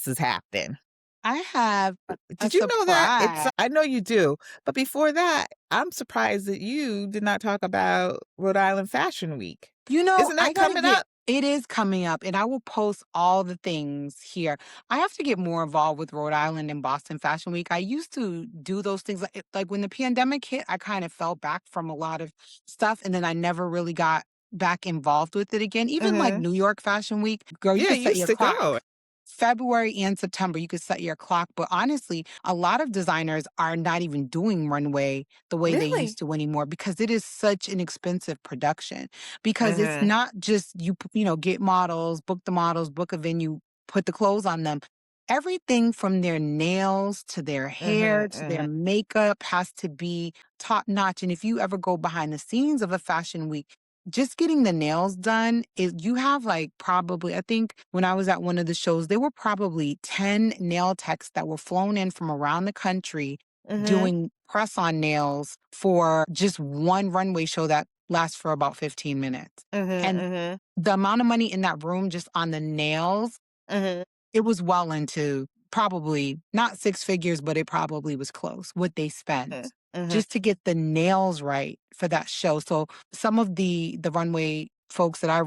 is happening? I have a Did you know that surprise. I know you do, but before that, I'm surprised that you did not talk about Rhode Island Fashion Week. Isn't I that gotta coming get up? it is coming up and I will post all the things here. I have to get more involved with Rhode Island and Boston Fashion Week. I used to do those things like when the pandemic hit, I kind of fell back from a lot of stuff and then I never really got back involved with it again. Even like Mhm. New York Fashion Week, girl, you Yeah, could you set used your to go. clock. February and September, you could set your clock. But honestly, a lot of designers are not even doing runway the way they Really? used to anymore because it is such an expensive production. Because it's Mhm. not just get models, book the models, book a venue, put the clothes on them. Everything from their nails to their hair Mhm, to their mhm, makeup has to be top notch. And if you ever go behind the scenes of a fashion week, just getting the nails done is you have like probably I think when I was at one of the shows, there were probably 10 nail techs that were flown in from around the country mhm, doing press on nails for just one runway show that lasts for about 15 minutes. mhm, And mhm, the amount of money in that room just on the nails, mhm, it was well into probably not six figures, but it probably was close what they spent mhm, mhm, just to get the nails right for that show. So some of the runway folks that I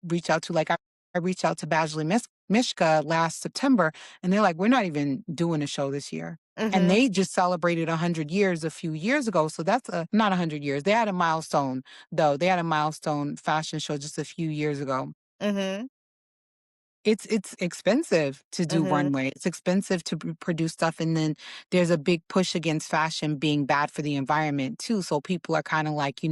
reach out to, like I reached out to Badgley Mishka last September, and they're like, we're not even doing a show this year. And mhm, they just celebrated 100 years a few years ago. So that's not 100 years. They had a milestone, though. They had a milestone fashion show just a few years ago. mhm, It's expensive to do mhm, runway. It's expensive to produce stuff, and then there's a big push against fashion being bad for the environment too. So people are kind of like,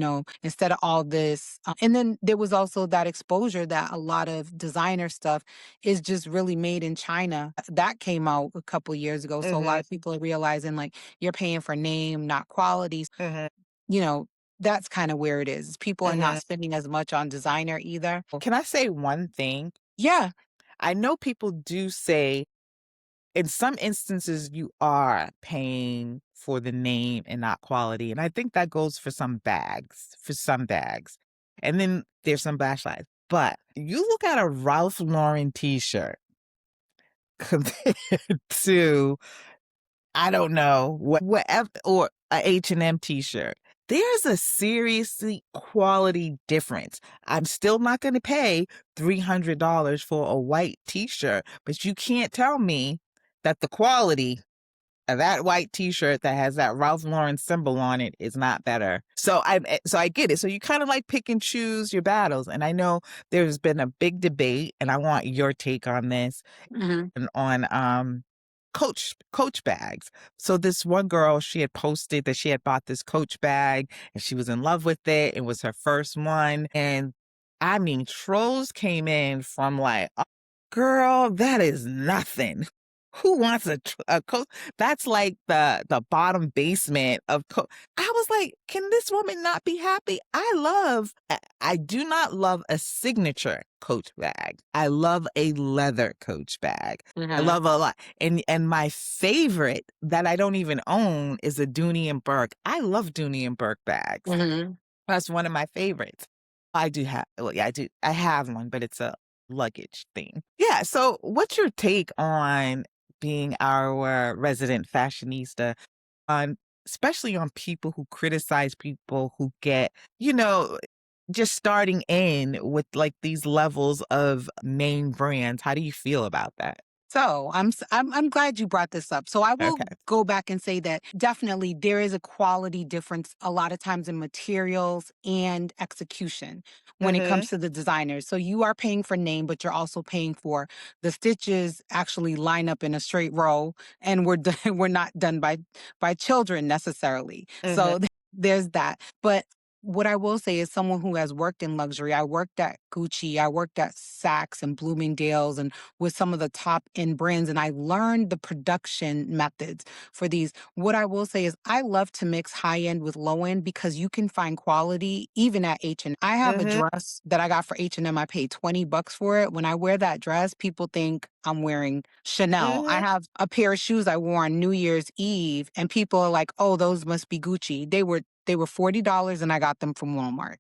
instead of all this, and then there was also that exposure that a lot of designer stuff is just really made in China. That came out a couple years ago. So a lot mhm, of people are realizing like you're paying for name, not qualities. mhm, You know, that's kind of where it is. People are not mhm. spending as much on designer either. Can I say one thing? Yeah. I know people do say in some instances you are paying for the name and not quality, and I think that goes for some bags. And then there's some backlash. But you look at a Ralph Lauren t-shirt compared to I don't know, whatever or a H&M t-shirt. There's a seriously quality difference. I'm still not gonna pay $300 for a white t-shirt, but you can't tell me that the quality of that white t-shirt that has that Ralph Lauren symbol on it is not better. So I get it. So you kind of like pick and choose your battles. And I know there's been a big debate, and I want your take on this Mhm. and on coach bags. So this one girl, she had posted that she had bought this coach bag and she was in love with it. It was her first one. And I mean, trolls came in from like, "Oh, girl, that is nothing. Who wants a coach? That's like the bottom basement of coach." I was like, can this woman not be happy? I do not love a signature coach bag. I love a leather coach bag. I Mhm. love a lot. And my favorite that I don't even own is a Dooney and Burke. I love Dooney and Burke bags. Mhm. That's one of my favorites. I do have well, yeah, I have one, but it's a luggage thing. Yeah, so what's your take on being our resident fashionista on especially on people who criticize people who get, you know, just starting in with, like, these levels of main brands? How do you feel about that? So I'm glad you brought this up. So I will Okay. go back and say that definitely there is a quality difference a lot of times in materials and execution when it comes Mhm, to the designers. So you are paying for name, but you're also paying for the stitches actually line up in a straight row, and we're done, we're not done by children necessarily. mhm, So there's that. But what I will say is someone who has worked in luxury. I worked at Gucci, I worked at Saks and Bloomingdale's and with some of the top end brands, and I learned the production methods for these. What I will say is I love to mix high end with low end because you can find quality even at H&M. I have a mhm, dress that I got for H&M. I paid 20 bucks for it. When I wear that dress, people think I'm wearing Chanel. I mhm, have a pair of shoes I wore on New Year's Eve and people are like, "Oh, those must be Gucci." They were $40 and I got them from Walmart.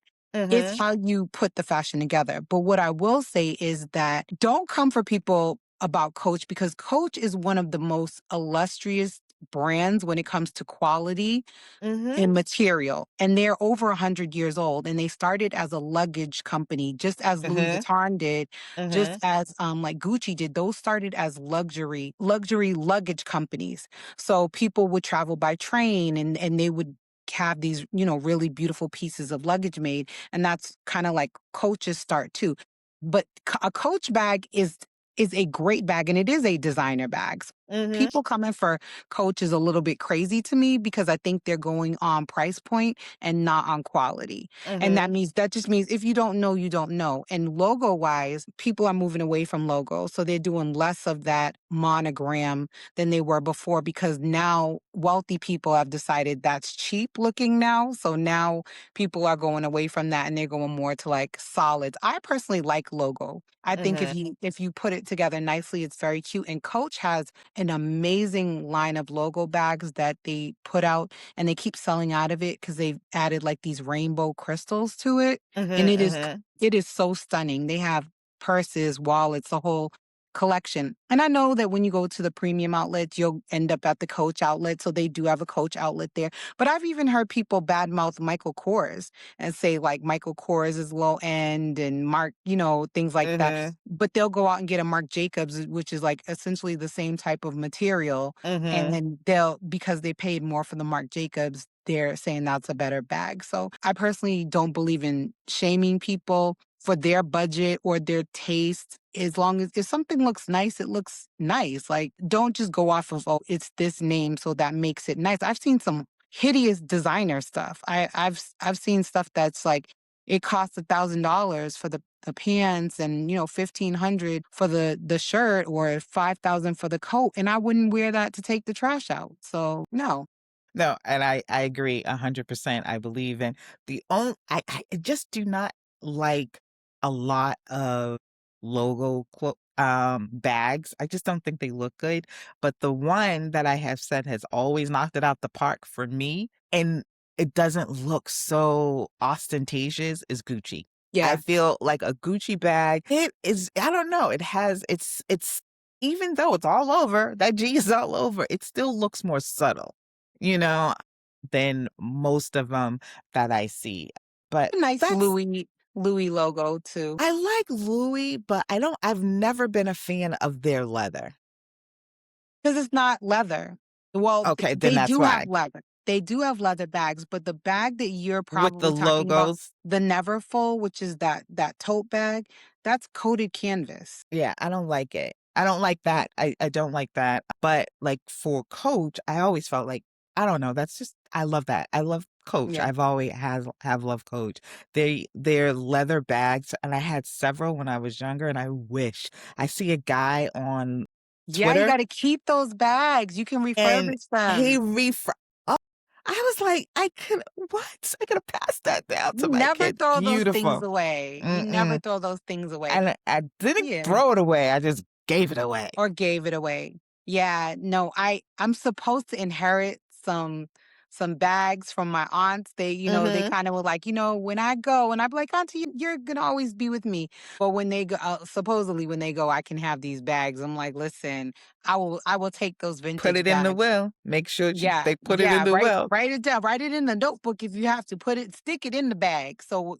It's mhm, how you put the fashion together. But what I will say is that don't come for people about Coach because Coach is one of the most illustrious brands when it comes to quality mhm, in material. And they're over 100 years old. And they started as a luggage company, just as Louis mhm, Vuitton did, just mhm, as like Gucci did. Those started as luxury luggage companies. So people would travel by train and they would have these, really beautiful pieces of luggage made. And that's kind of like Coach's start too. But a Coach bag is a great bag and it is a designer bag. mhm, People coming for Coach is a little bit crazy to me because I think they're going on price point and not on quality. And mhm, that just means if you don't know, you don't know. And logo wise, people are moving away from logo. So they're doing less of that monogram than they were before because now wealthy people have decided that's cheap looking now. So now people are going away from that and they're going more to like solids. I personally like logo. I think if mhm, you put it together nicely, it's very cute. And Coach has an amazing line of logo bags that they put out and they keep selling out of it because they've added like these rainbow crystals to it. And mhm, mhm, it is so stunning. They have purses, wallets, the whole collection. And I know that when you go to the premium outlets, you'll end up at the Coach outlet. So they do have a Coach outlet there. But I've even heard people badmouth Michael Kors and say like Michael Kors is low end and Mark, things like that. mhm, But they'll go out and get a Marc Jacobs, which is like essentially the same type of material. And mhm, then because they paid more for the Marc Jacobs, they're saying that's a better bag. So I personally don't believe in shaming people for their budget or their taste. As long as if something looks nice, it looks nice. Like don't just go off of, oh, it's this name, so that makes it nice. I've seen some hideous designer stuff. I've seen stuff that's like it costs $1,000 for the pants and 1,500 for the shirt or 5,000 for the coat, and I wouldn't wear that to take the trash out. So no. No, and I agree 100%. I believe in the only I just do not like a lot of bags. I just don't think they look good, but the one that I have said has always knocked it out the park for me, and it doesn't look so ostentatious, is Gucci. I Yeah. feel like a Gucci bag, it is I don't know, it's even though it's all over, that G is all over, it still looks more subtle, you know, than most of them that I see. But A nice that's Louis logo too. I like Louis, but I've never been a fan of their leather. 'Cause it's not leather. Well, Okay, then they that's do have why. leather. They do have leather bags, but the bag that you're With the probably talking about, logos. the Neverfull, which is that tote bag, that's coated canvas. Yeah, I don't like it. I don't like that. I don't like that. But, like, for Coach, I always felt like I don't know, that's just I love that. I love Coach. Yeah. I've always have loved Coach. They're leather bags, and I had several when I was younger, and I wish I see a guy on Yeah, you Twitter, gotta keep those bags. You can and refurbish he them. oh, I was like, "I could what? I could have passed that down to You my never kids." throw those things Beautiful. away. You never Mm-mm. throw those things away. And I didn't Yeah. throw it away, I just gave it away. Or gave it away. Yeah, no, I'm supposed to inherit some some bags from my aunts. They Mhm. kind of were like, when I go, and I'd be like, Auntie, you're gonna always be with me. But when they go, supposedly when they go, I can have these bags. I'm like, listen, I will take those Put vintage it in the bags. will. Make sure Yeah, they put it in yeah, the will. write it down, write it in the notebook if you have to, stick it in the bag. So,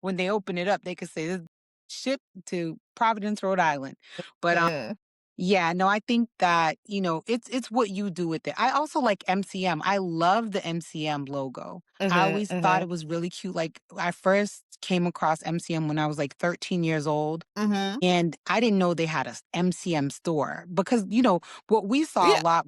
when they open it up, they could say this shipped to Providence, Rhode Island. But Mm. yeah, no, I think that, it's what you do with it. I also like MCM. I love the MCM logo. I Mhm, always thought mhm, it was really cute. Like I first came across MCM when I was like 13 years old. mhm. And I didn't know they had a MCM store because, what we saw a Yeah. lot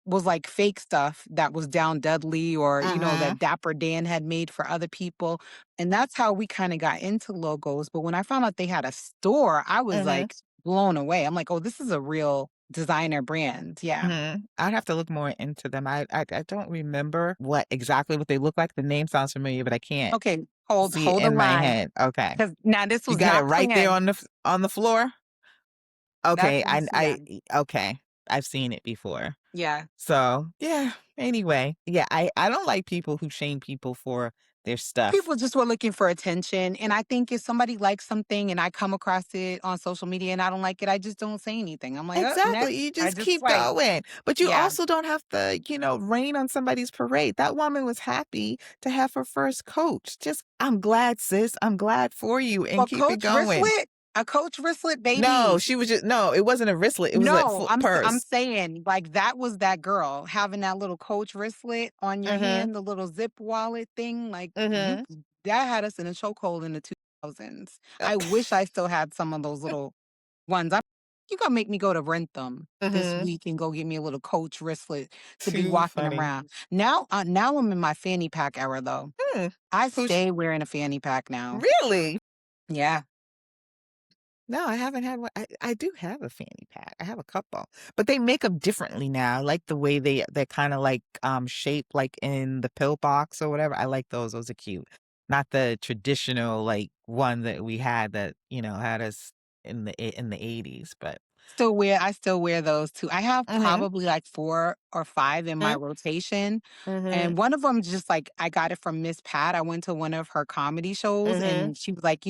was like fake stuff that was down Dudley or, Mhm, that Dapper Dan had made for other people. And that's how we kind of got into logos. But when I found out they had a store, I was mhm, like blown away. I'm like, oh, this is a real designer brand. Yeah. mhm. I'd have to look more into them. I don't remember what they look like. The name sounds familiar, but I can't Okay. Hold see it hold the in my line. head. Okay. Because now this You was got it not right there planned. on the floor? That's Okay, MCM. okay. I've seen it before. Yeah. So, yeah, anyway, yeah, I don't like people who shame people for their stuff. People just were looking for attention. And I think if somebody likes something and I come across it on social media and I don't like it, I just don't say anything. I'm like, oh, Exactly, next. you I just just keep swipe. going, but you Yeah. also don't have to, rain on somebody's parade. That woman was happy to have her first coach. Just, "I'm glad, sis, I'm glad for you," and Well, keep it Coach going. Wristlet, a Coach Wristlet No, baby. she was just no, it wasn't a wristlet, it was a No, full I'm purse. saying like that was that girl having that little Coach wristlet on your Mhm, hand, the little zip wallet thing. Like you, mhm. that had us in a chokehold in the 2000s. I wish I still had some of those little ones. You gonna make me go to rent them this Mhm. week and go get me a little Coach wristlet to be Too walking funny. around. Now I'm in my fanny pack era though. Hmm, I who's stay wearing a fanny pack now. really? Yeah. No, I haven't had one. I do have a fanny pack. I have a couple, but they make them differently now. I like the way they're kind of like shaped like in the pill box or whatever. I like those. Those are cute. Not the traditional like one that we had that, had us in the 80s, but I still wear those too. I have mhm. probably like 4 or 5 in my Mhm. rotation, Mhm. and one of them just like I got it from Miss Pat. I went to one of her comedy shows, Mhm. and she was like,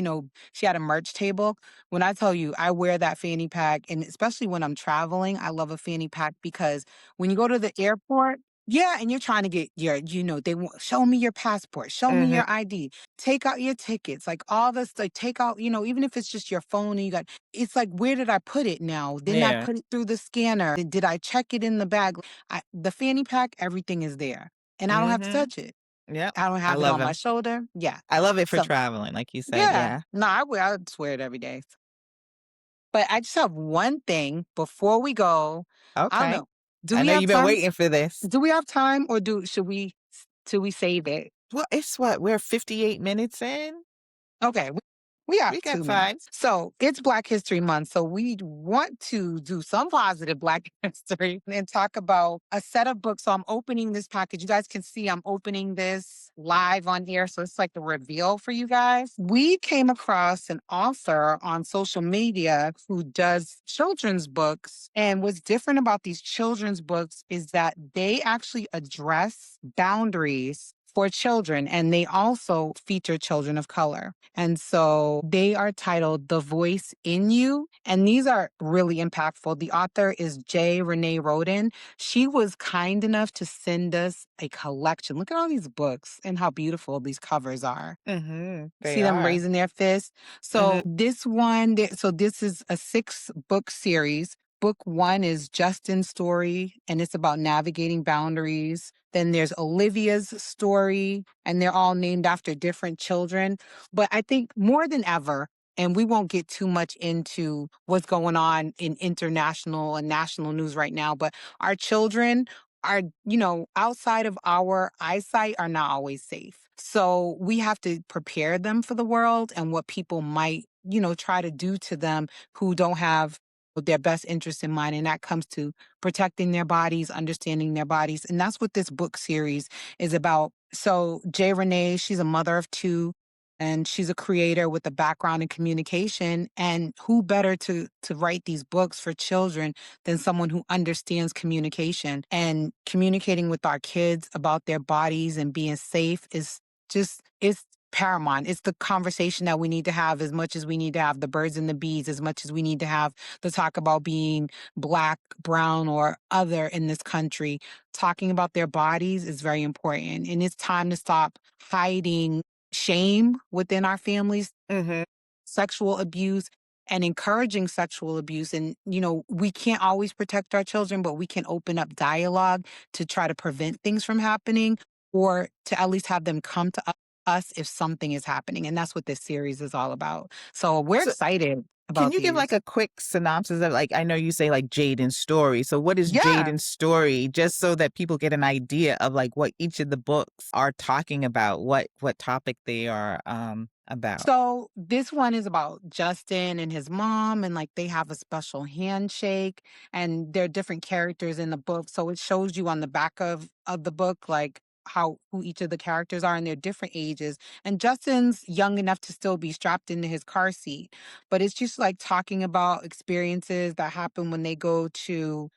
she had a merch table. When I tell you, I wear that fanny pack, and especially when I'm traveling, I love a fanny pack because when you go to the airport, yeah, and you're trying to get they want show me your passport, show me Mhm. your ID, take out your tickets, like all this, like take out, even if it's just your phone and you got it's like, where did I put it now? Didn't I Yeah. put it through the scanner? Did I check it in the bag? The fanny pack, everything is there. And I don't have to Mhm. touch it. Yep. I don't I have it love on my them. shoulder. Yeah. I love it for So, traveling, like you said. yeah. Yeah. No, I just wear it every day. But I just have one thing before we go. I don't Okay. know. Do I we know have you've been time? waiting for this. Do we have time or should we save it? Well, it's what? We're 58 minutes in? Okay, we We have got 2 time. minutes. So it's Black History Month. So we want to do some positive Black history and talk about a set of books. So I'm opening this package. You guys can see I'm opening this live on here. So it's like the reveal for you guys. We came across an author on social media who does children's books. And what's different about these children's books is that they actually address boundaries for children, and they also feature children of color. And so they are titled The Voice in You, and these are really impactful. The author is J. Renee Roden. She was kind enough to send us a collection. Look at all these books and how beautiful these covers are. Mhm. They See them are. raising their fist. Mhm. So this is a 6-book series. Book one is Justin's story, and it's about navigating boundaries. Then there's Olivia's story, and they're all named after different children. But I think more than ever, and we won't get too much into what's going on in international and national news right now, but our children are, outside of our eyesight are not always safe. So we have to prepare them for the world and what people might, try to do to them who don't have their best interest in mind. And that comes to protecting their bodies, understanding their bodies. And that's what this book series is about. So Jay Renee, she's a mother of two. and she's a creator with a background in communication. And who better to write these books for children than someone who understands communication? And communicating with our kids about their bodies and being safe is just, it's paramount. It's the conversation that we need to have as much as we need to have the birds and the bees, as much as we need to have the talk about being black, brown, or other in this country. Talking about their bodies is very important. And it's time to stop hiding shame within our families, Mhm. sexual abuse, and encouraging sexual abuse. And, we can't always protect our children, but we can open up dialogue to try to prevent things from happening, or to at least have them come to us if something is happening. And that's what this series is all about. So we're So, excited can about you give, like, these. a quick synopsis of, like, I know you say, like, Jaden's story, so what is Yeah. Jaden's story? Just so that people get an idea of, like, what each of the books are talking about, what topic they are, about. So this one is about Justin and his mom, and like they have a special handshake, and there are different characters in the book. So it shows you on the back of the book like how who each of the characters are and their different ages. And Justin's young enough to still be strapped into his car seat, but it's just like talking about experiences that happen when they go to,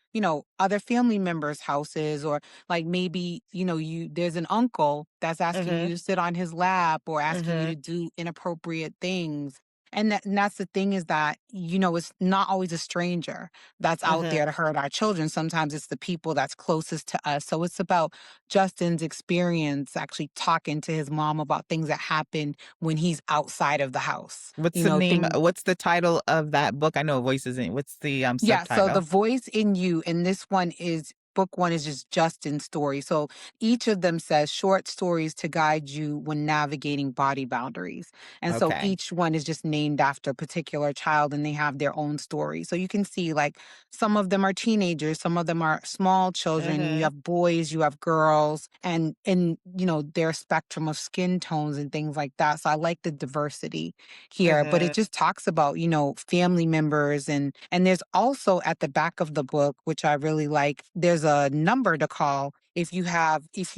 other family members' houses, or like maybe, there's an uncle that's asking you Mhm, to sit on his lap or asking you to mhm, do inappropriate things. And that's the thing, is that, it's not always a stranger that's out mhm. there to hurt our children. Sometimes it's the people that's closest to us. So it's about Justin's experience actually talking to his mom about things that happen when he's outside of the house. Things. What's the title of that book? I know Voices in what's the, Yeah, so the subtitle? voice in you, and this one is book one is just Justin's story. So each of them says short stories to guide you when navigating body boundaries. And so Okay. each one is just named after a particular child, and they have their own story. So you can see like some of them are teenagers, some of them are small children, you Mhm, have boys, you have girls, and their spectrum of skin tones and things like that. So I like the diversity here, but it mhm, just talks about, family members. And there's also at the back of the book, which I really like, there's a number to call if you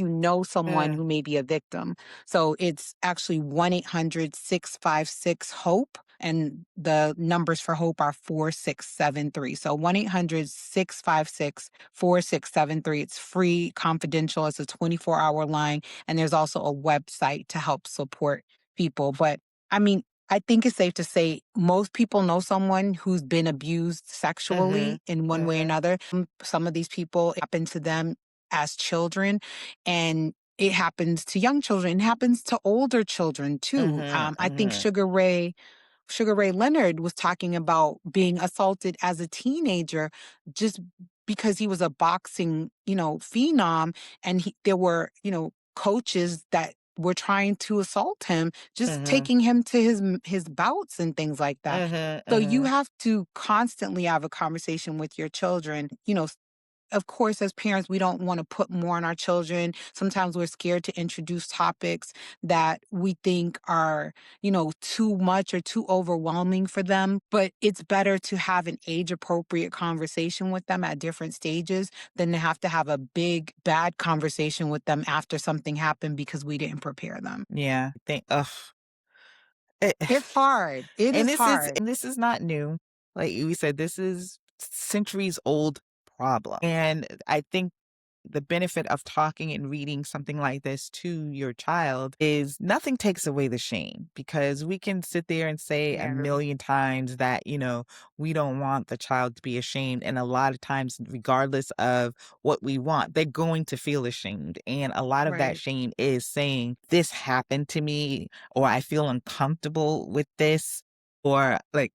know someone mm, who may be a victim. So it's actually 1-800-656-HOPE, and the numbers for hope are 4673. So 1-800-656-4673. It's free, confidential. It's a 24-hour line, and there's also a website to help support people. But I mean, I think it's safe to say most people know someone who's been abused mhm, sexually in one way or mhm, another. Some of these people, it happened to them as children, and it happens to young children. It happens to older children too. mhm, I think mhm, Sugar Ray Leonard was talking about being assaulted as a teenager, just because he was a boxing, phenom, and there were, coaches that were trying to assault him, just mhm, taking him to his bouts and things like that. mhm, So you mhm. have to constantly have a conversation with your children. Of course, as parents, we don't want to put more on our children. Sometimes we're scared to introduce topics that we think are, too much or too overwhelming for them. But it's better to have an age appropriate conversation with them at different stages than to have a big, bad conversation with them after something happened because we didn't prepare them. Yeah, ugh. It It's hard. It and is this is hard. and this is not new. Like we said, this is centuries old problem. And I think the benefit of talking and reading something like this to your child is nothing takes away the shame, because we can sit there and say a Yeah. million times that, we don't want the child to be ashamed. And a lot of times, regardless of what we want, they're going to feel ashamed. And a lot of that Right. shame is saying, this happened to me, or I feel uncomfortable with this, or like,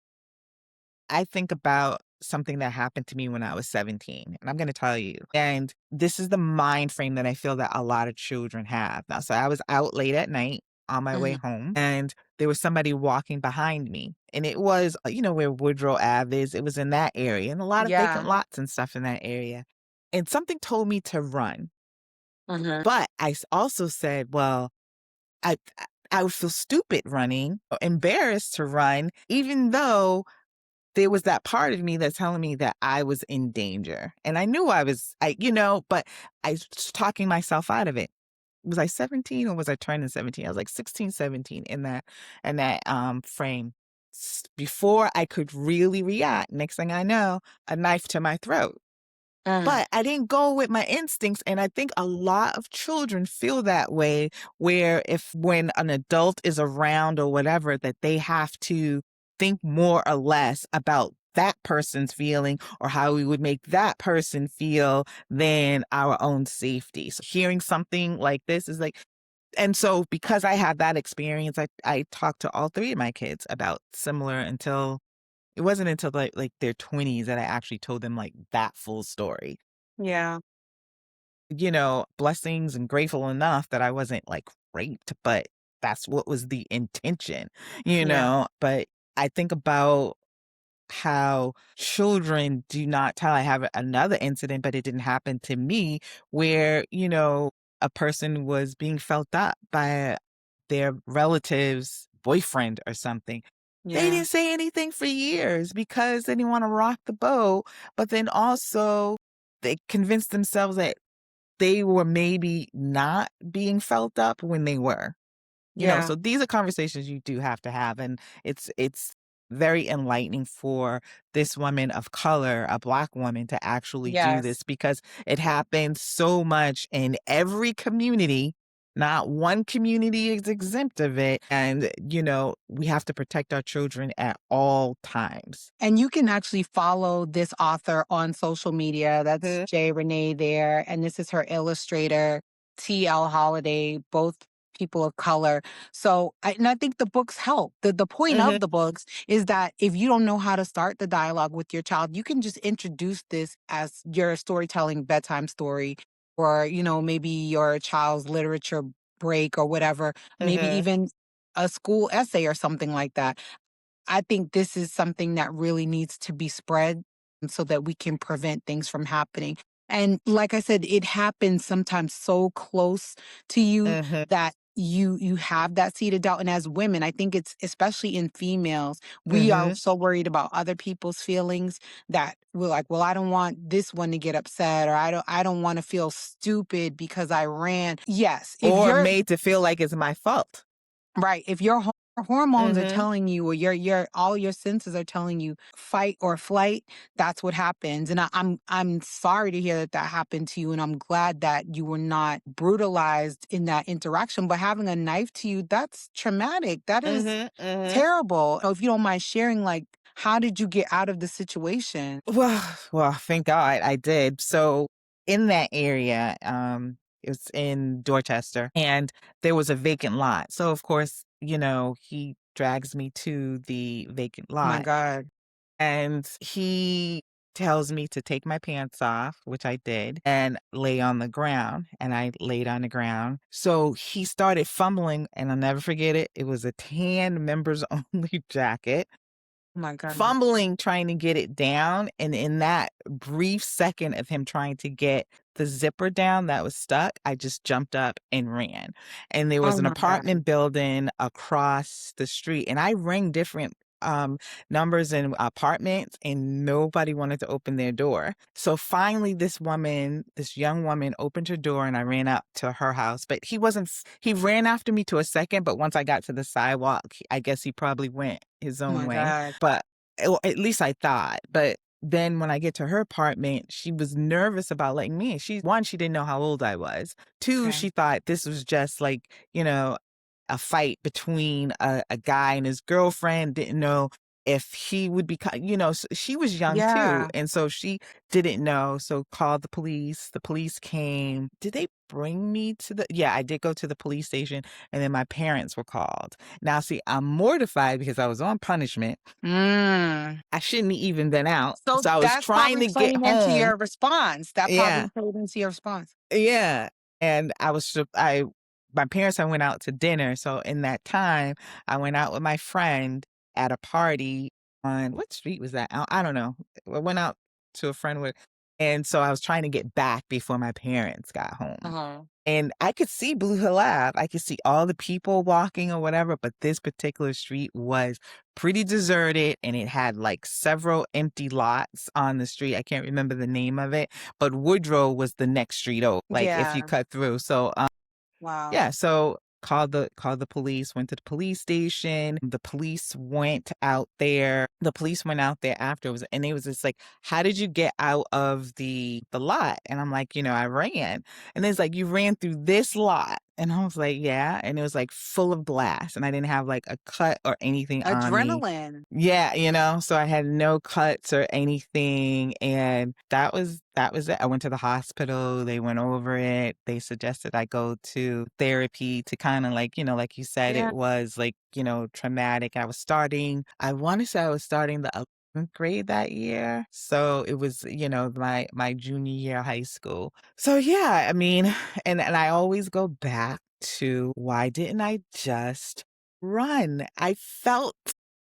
I think about something that happened to me when I was 17, and I'm gonna tell you. And this is the mind frame that I feel that a lot of children have. Now, so I was out late at night on my way Mhm. home, and there was somebody walking behind me. And it was, where Woodrow Ave is. It was in that area, and a lot of vacant Yeah. lots and stuff in that area. And something told me to run. Mhm. But also said, well, I would feel stupid running or embarrassed to run, even though there was that part of me that's telling me that I was in danger. And I knew but I was talking myself out of it. was I 17 or was I turning 17? I was like 16, 17 in that frame. Before I could really react, next thing I know, a knife to my throat. Mm, But I didn't go with my instincts, and I think a lot of children feel that way, where if when an adult is around or whatever, that they have to think more or less about that person's feeling or how we would make that person feel than our own safety. So hearing something like this is like, and so because I had that experience, I talked to all 3 of my kids about similar until it wasn't until like their 20s that I actually told them like that full story. yeah. You know, blessings and grateful enough that I wasn't like raped, but that's what was the intention, you Yeah. know? But I think about how children do not tell. I have another incident, but it didn't happen to me, where, you know, a person was being felt up by their relative's boyfriend or something. They Yeah. didn't say anything for years because they didn't want to rock the boat, but then also they convinced themselves that they were maybe not being felt up when they were. You know, Yeah. so these are conversations you do have to have, and it's very enlightening for this woman of color, a Black woman, to actually do Yes. this because it happens so much in every community. Not one community is exempt of it, and, you know, we have to protect our children at all times. And you can actually follow this author on social media. That's Mhm, J. Renee there. And this is her illustrator, T.L. Holiday, both people of color. So, and I think the books help. The point mhm, of the books is that if you don't know how to start the dialogue with your child, you can just introduce this as your storytelling bedtime story, or, maybe your child's literature break or whatever, maybe mhm, even a school essay or something like that. I think this is something that really needs to be spread so that we can prevent things from happening. And like I said, it happens sometimes so close to you mhm, that you have that seed of doubt. And as women, I think it's especially in females, we are mhm, so worried about other people's feelings that we're like, well, I don't want this one to get upset, or I don't want to feel stupid because I ran. Yes, if or you're made to feel like it's my fault. right. If your hormones are Mhm, telling you, or your all your senses are telling you fight or flight, that's what happens. And I'm sorry to hear that that happened to you, and I'm glad that you were not brutalized in that interaction. But having a knife to you, that's traumatic. That is mhm, mhm. terrible. So if you don't mind sharing, like, how did you get out of the situation? Well, thank God I did. So in that area, it's in Dorchester, and there was a vacant lot. So of course, you know, he drags me to the vacant Oh my lot, God. and he tells me to take my pants off, which I did, and lay on the ground. And I laid on the ground. So he started fumbling, and I'll never forget it. It was a tan members only jacket, Oh my God. fumbling trying to get it down, and in that brief second of him trying to get the zipper down that was stuck, I just jumped up and ran. And there was Oh an my apartment God. building across the street, and I rang different numbers in apartments, and nobody wanted to open their door. So finally this young woman opened her door, and I ran up to her house. But he ran after me to a second, but once I got to the sidewalk, I guess he probably went his Oh own my way. God. But or at least I thought. But then when I get to her apartment, she was nervous about letting me in. She didn't know how old I was. Two, Okay. she thought this was just like, you know, a fight between a guy and his girlfriend, didn't know if he would be, she was young too. Yeah. And so she didn't know. So called the police. The police came. Did they bring me to yeah, I did go to the police station, and then my parents were called. Now, see, I'm mortified because I was on punishment. Mm. I shouldn't even been out. So So I was that's trying probably to get playing into home. your response. That probably Yeah. played into your response. Yeah. And my parents had went out to dinner. So in that time, I went out with my friend at a party on what street was that? I don't know. I went out to a friend with, and so I was trying to get back before my parents got home. Uh-huh. And I could see Blue Hill Ave. I could see all the people walking or whatever, but this particular street was pretty deserted, and it had like several empty lots on the street. I can't remember the name of it, but Woodrow was the next street over, like if you Yeah. cut through. So Wow. Yeah, so called the police, went to the police station. The police went out there. The police went out there afterwards, and they was just like, "How did you get out of the lot?" And I'm like, "I ran." And it's like, "You ran through this lot?" And I was like, "Yeah." And it was like full of glass, and I didn't have like a cut or anything on me. Adrenaline. Yeah, so I had no cuts or anything, and that was it. I went to the hospital, they went over it, they suggested I go to therapy to kinda like you said, Yeah. it was like, traumatic. I wanna say I was starting the 11th grade that year, so it was, my junior year of high school. So, yeah, I mean, and I always go back to why didn't I just run? I felt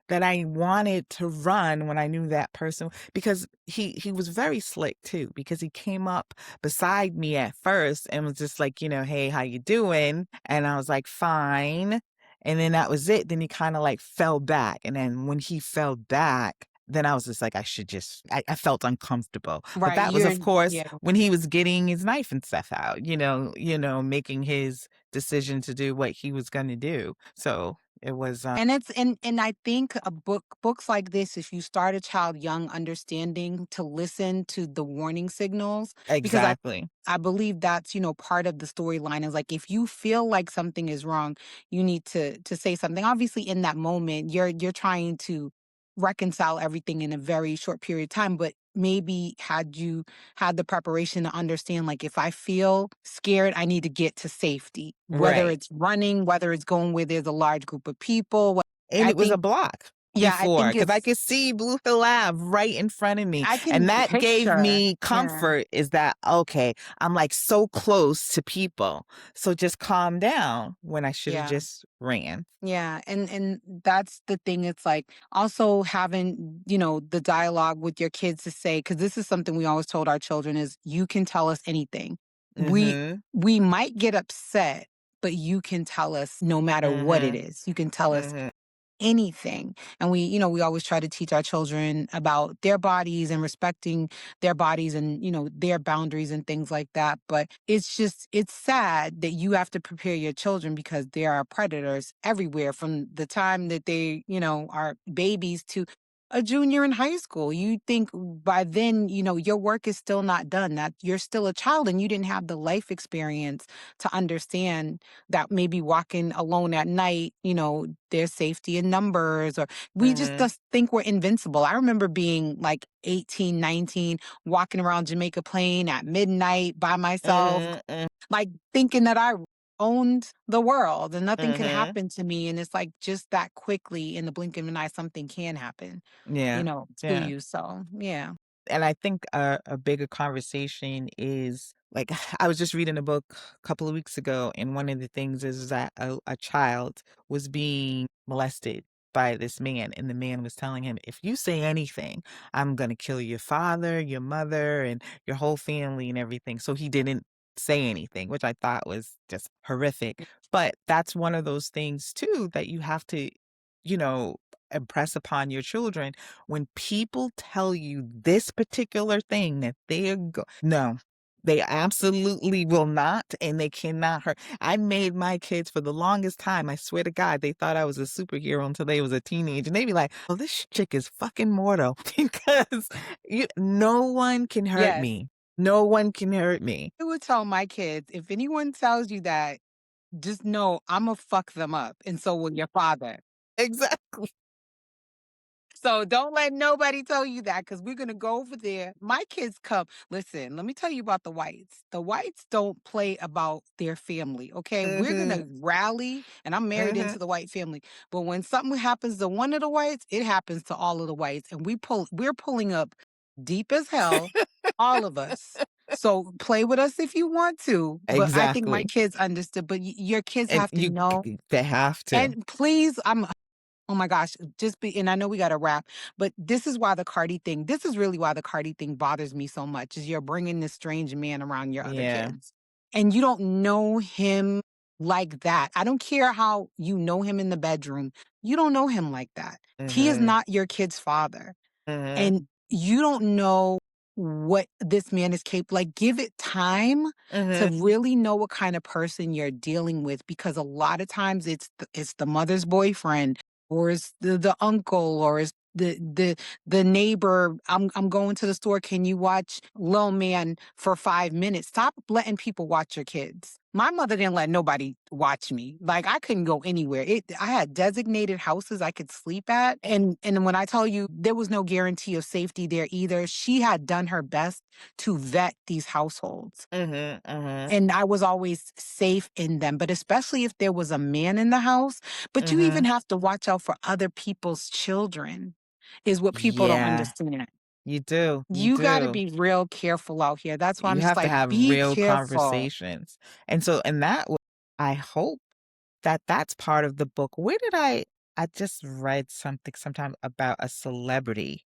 that I wanted to run when I knew that person because he was very slick too, because he came up beside me at first and was just like, "Hey, how you doing?" And I was like, "Fine." And then that was it. Then he kinda like fell back. And then when he fell back, then I was just like, I felt uncomfortable. But Right. that was, You're of course, yeah. when he was getting his knife and stuff out, making his decision to do what he was gonna do. So it was, And I think books like this, if you start a child young understanding to listen to the warning signals, because exactly. I believe that's, part of the storyline is like if you feel like something is wrong, you need to say something. Obviously in that moment, you're trying to reconcile everything in a very short period of time, but maybe had you had the preparation to understand like if I feel scared, I need to get to safety. Whether Right. it's running, whether it's going where there's a large group of people. And I it was a think block yeah, I before, think because I it's could see Blue Hill Ave right in front of me, I and can that gave picture. me Yeah. comfort is that, "Okay, I'm, like, so close to people, so just calm down," when I shoulda Yeah. just ran. Yeah, and that's the thing. It's like also having, the dialogue with your kids to say, because this is something we always told our children is you can tell us anything. We Mhm. we might get upset, but you can tell us no matter what it Mhm. is. You can tell us Mhm. anything. And we always try to teach our children about their bodies and respecting their bodies and, their boundaries and things like that. But it's sad that you have to prepare your children because there are predators everywhere from the time that they, are babies to a junior in high school. You think by then, your work is still not done, that you're still a child and you didn't have the life experience to understand that maybe walking alone at night, there's safety in numbers, or we Mhm. just think we're invincible. I remember being like 18, 19, walking around Jamaica Plain at midnight by myself, Mhm. Mm. like thinking that I owned the world and nothing could Mhm. happen to me. And it's like just that quickly in the blink of an eye, something can happen, Yeah. to Yeah. you. So yeah. And I think a bigger conversation is like I was just reading a book a couple of weeks ago, and one of the things is that a child was being molested by this man, and the man was telling him, "If you say anything, I'm gonna kill your father, your mother, and your whole family and everything." So he didn't say anything, which I thought was just horrific. But that's one of those things too that you have to, you know, impress upon your children when people tell you this particular thing that no, they absolutely will not, and they cannot hurt. I made my kids for the longest time, I swear to God, they thought I was a superhero until they was a teenager, and they be like, "Oh, this chick is fucking mortal," because no one can hurt Yes. me. No one can hurt me. I would tell my kids, if anyone tells you that, just know Imma fuck them up, and so will your father. Exactly. So don't let nobody tell you that because we're gonna go over there. My kids come. Listen, let me tell you about the whites. The whites don't play about their family. Okay. We're gonna Mhm. rally, and I'm married Mhm. into the white family. But when something happens to one of the whites, it happens to all of the whites. And we're pulling up deep as hell, all of us. So play with us if you want to. But I think my Exactly. kids understood. But your kids And have to know. they have to. And please, oh my gosh, and I know we got to wrap, but this is really why the Cardi thing bothers me so much is you're bringing this strange man around your other Yeah. kids and you don't know him like that. I don't care how you know him in the bedroom. You don't know him like that. He is Mhm. not your kid's father. Mhm. And you don't know. what this man is capable, like, give it time to Mhm. really know what kind of person you're dealing with, because a lot of times it's the mother's boyfriend, or it's the uncle, or it's the neighbor. I'm going to the store. Can you watch Lil Man for 5 minutes? Stop letting people watch your kids. My mother didn't let nobody watch me. Like, I couldn't go anywhere. I had designated houses I could sleep at. And when I tell you there was no guarantee of safety there either, she had done her best to vet these households. Mhm. Mhm. And I was always safe in them, but especially if there was a man in the house. But you even Mhm. have to watch out for other people's children, is what people don't Yeah, understand. you do. You You got to do. be real careful out here. That's why I'm You just have to like, have be real careful. conversations. And so in that way, I hope that that's part of the book. Where did I just read something sometime about a celebrity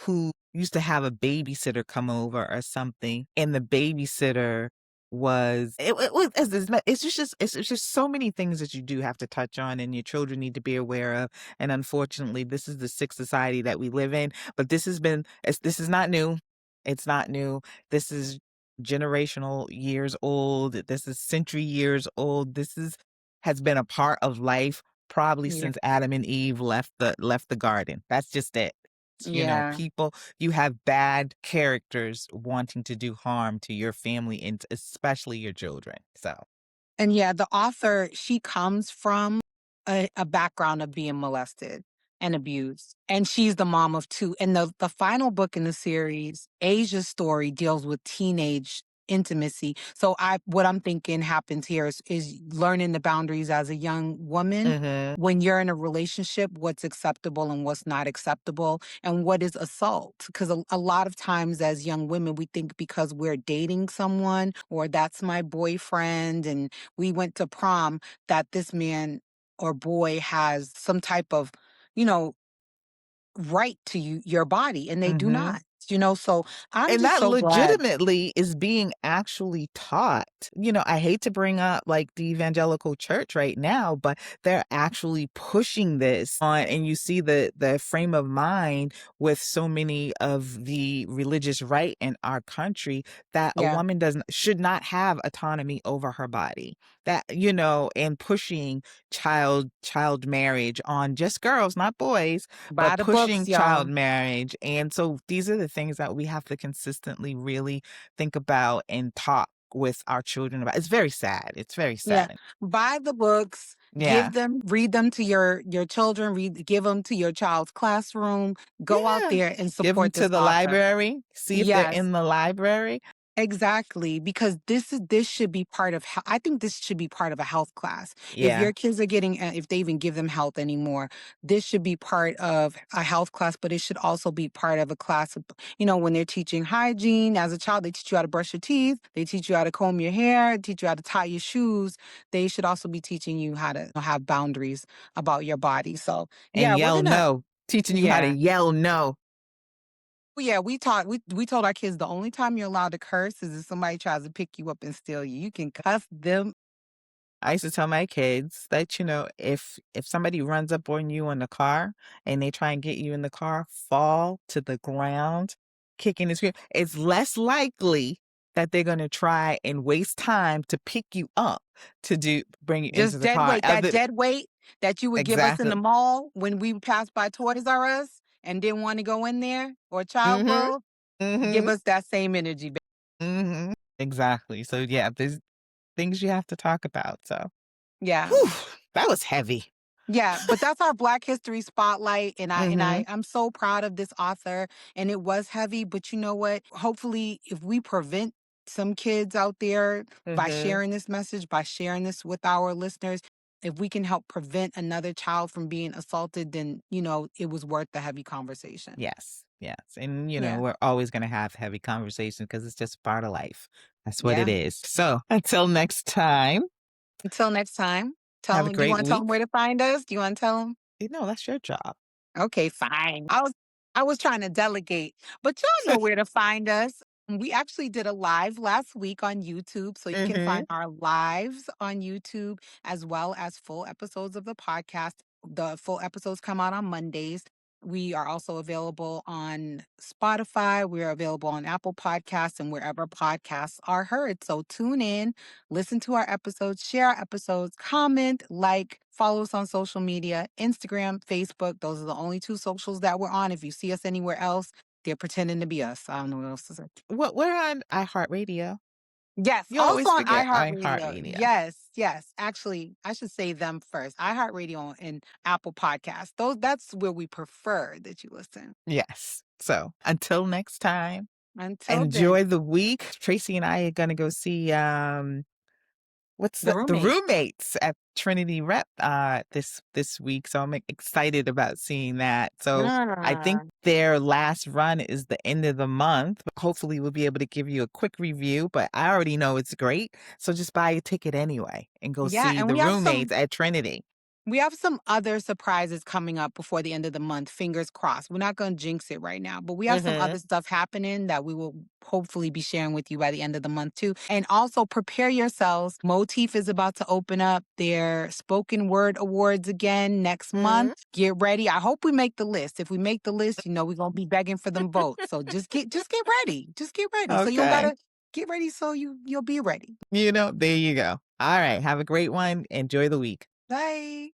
who used to have a babysitter come over or something, and the babysitter was it's just so many things that you do have to touch on and your children need to be aware of. And unfortunately, this is the sick society that we live in. But this is not new. It's not new. This is generational years old. This is century years old. This is has been a part of life probably Yeah. since Adam and Eve left the garden. That's just it. Yeah. People, you have bad characters wanting to do harm to your family and especially your children. So, And yeah, the author, she comes from a background of being molested and abused. And she's the mom of two. And the final book in the series, Asia's story, deals with teenage intimacy. So what I'm thinking happens here is learning the boundaries as a young woman. mhm, When you're in a relationship, what's acceptable and what's not acceptable, and what is assault. Because a lot of times as young women, we think because we're dating someone, or that's my boyfriend, and we went to prom, that this man or boy has some type of, you know, right to your body, and they do mhm. not. So I'm And just that so glad. legitimately is being actually taught. I hate to bring up like the evangelical church right now, but they're actually pushing this on, and you see the frame of mind with so many of the religious right in our country that a Yeah, woman doesn't should not have autonomy over her body. And pushing child marriage on just girls, not boys, buy but the books, pushing child y'all. marriage. And so these are the things that we have to consistently really think about and talk with our children about. It's very sad. It's very Yeah, sad. buy the books, Yeah. read them to your children, give them to your child's classroom. Go out Yeah. there and Give them support to this the author. library. See if they're Yes. in the library. Exactly, because this should be part of I think this should be part of a health class. If Yeah. your kids are getting, if they even give them health anymore, this should be part of a health class, but it should also be part of a class of, when they're teaching hygiene as a child, they teach you how to brush your teeth, they teach you how to comb your hair, teach you how to tie your shoes. They should also be teaching you how to have boundaries about your body. So, And yeah, yell no. Teaching you how to yeah. yell no. Yeah, we told our kids the only time you're allowed to curse is if somebody tries to pick you up and steal you. You can cuss them. I used to tell my kids that, if somebody runs up on you in the car and they try and get you in the car, fall to the ground, kicking and screaming. It's less likely that they're gonna try and waste time to pick you up to bring you into Just the dead car. weight. That dead weight that you would give us in Exactly. the mall when we passed by Toys R Us and didn't want to go in there, or Child Mhm. World, give Mhm. us that same energy. Mhm. Exactly. So, yeah, there's things you have to talk about, so Yeah. whew, that was heavy. Yeah, but that's our Black History Spotlight, and Mhm. I'm so proud of this author. And it was heavy, but you know what? Hopefully, if we prevent some kids out there by Mhm. sharing this message, by sharing this with our listeners, if we can help prevent another child from being assaulted, then it was worth the heavy conversation. Yes, yes, and, Yeah. we're always gonna have heavy conversations because it's just part of life. That's what it Yeah. is. So, until next time, Until next time, have a do you great want to tell them where week. to find us? Do you want to tell them? That's your job. Okay, fine. I was trying to delegate, but y'all know where to find us. We actually did a live last week on YouTube, so you can Mhm. find our lives on YouTube as well as full episodes of the podcast. The full episodes come out on Mondays. We are also available on Spotify. We are available on Apple Podcasts and wherever podcasts are heard. So tune in, listen to our episodes, share our episodes, comment, like, follow us on social media, Instagram, Facebook. Those are the only two socials that we're on. If you see us anywhere else, they're pretending to be us. I don't know what else to say. What we're on iHeartRadio. Yes, You also always on forget iHeartRadio. iHeartRadio. Yes, yes. Actually, I should say them first. iHeartRadio and Apple Podcasts. That's where we prefer that you listen. Yes. So until next time, Until then, enjoy the week. Tracy and I are gonna go see what's the the roommate. roommates at Trinity Rep this week. So I'm excited about seeing that. So I think Ah, their last run is the end of the month. Hopefully we'll be able to give you a quick review, but I already know it's great. So just buy a ticket anyway and go yeah, see and the roommates at Trinity. we have some other surprises coming up before the end of the month. Fingers crossed. We're not going to jinx it right now, but we have some Hmm. other stuff happening that we will hopefully be sharing with you by the end of the month too. And also prepare yourselves. Motif is about to open up their spoken word awards again next month. Hmm. Get ready. I hope we make the list. If we make the list, we're going to be begging for them votes. So just get ready. Just get ready. So you don't got Okay. to get ready so you'll be ready. There you go. All right. Have a great one. Enjoy the week. Bye.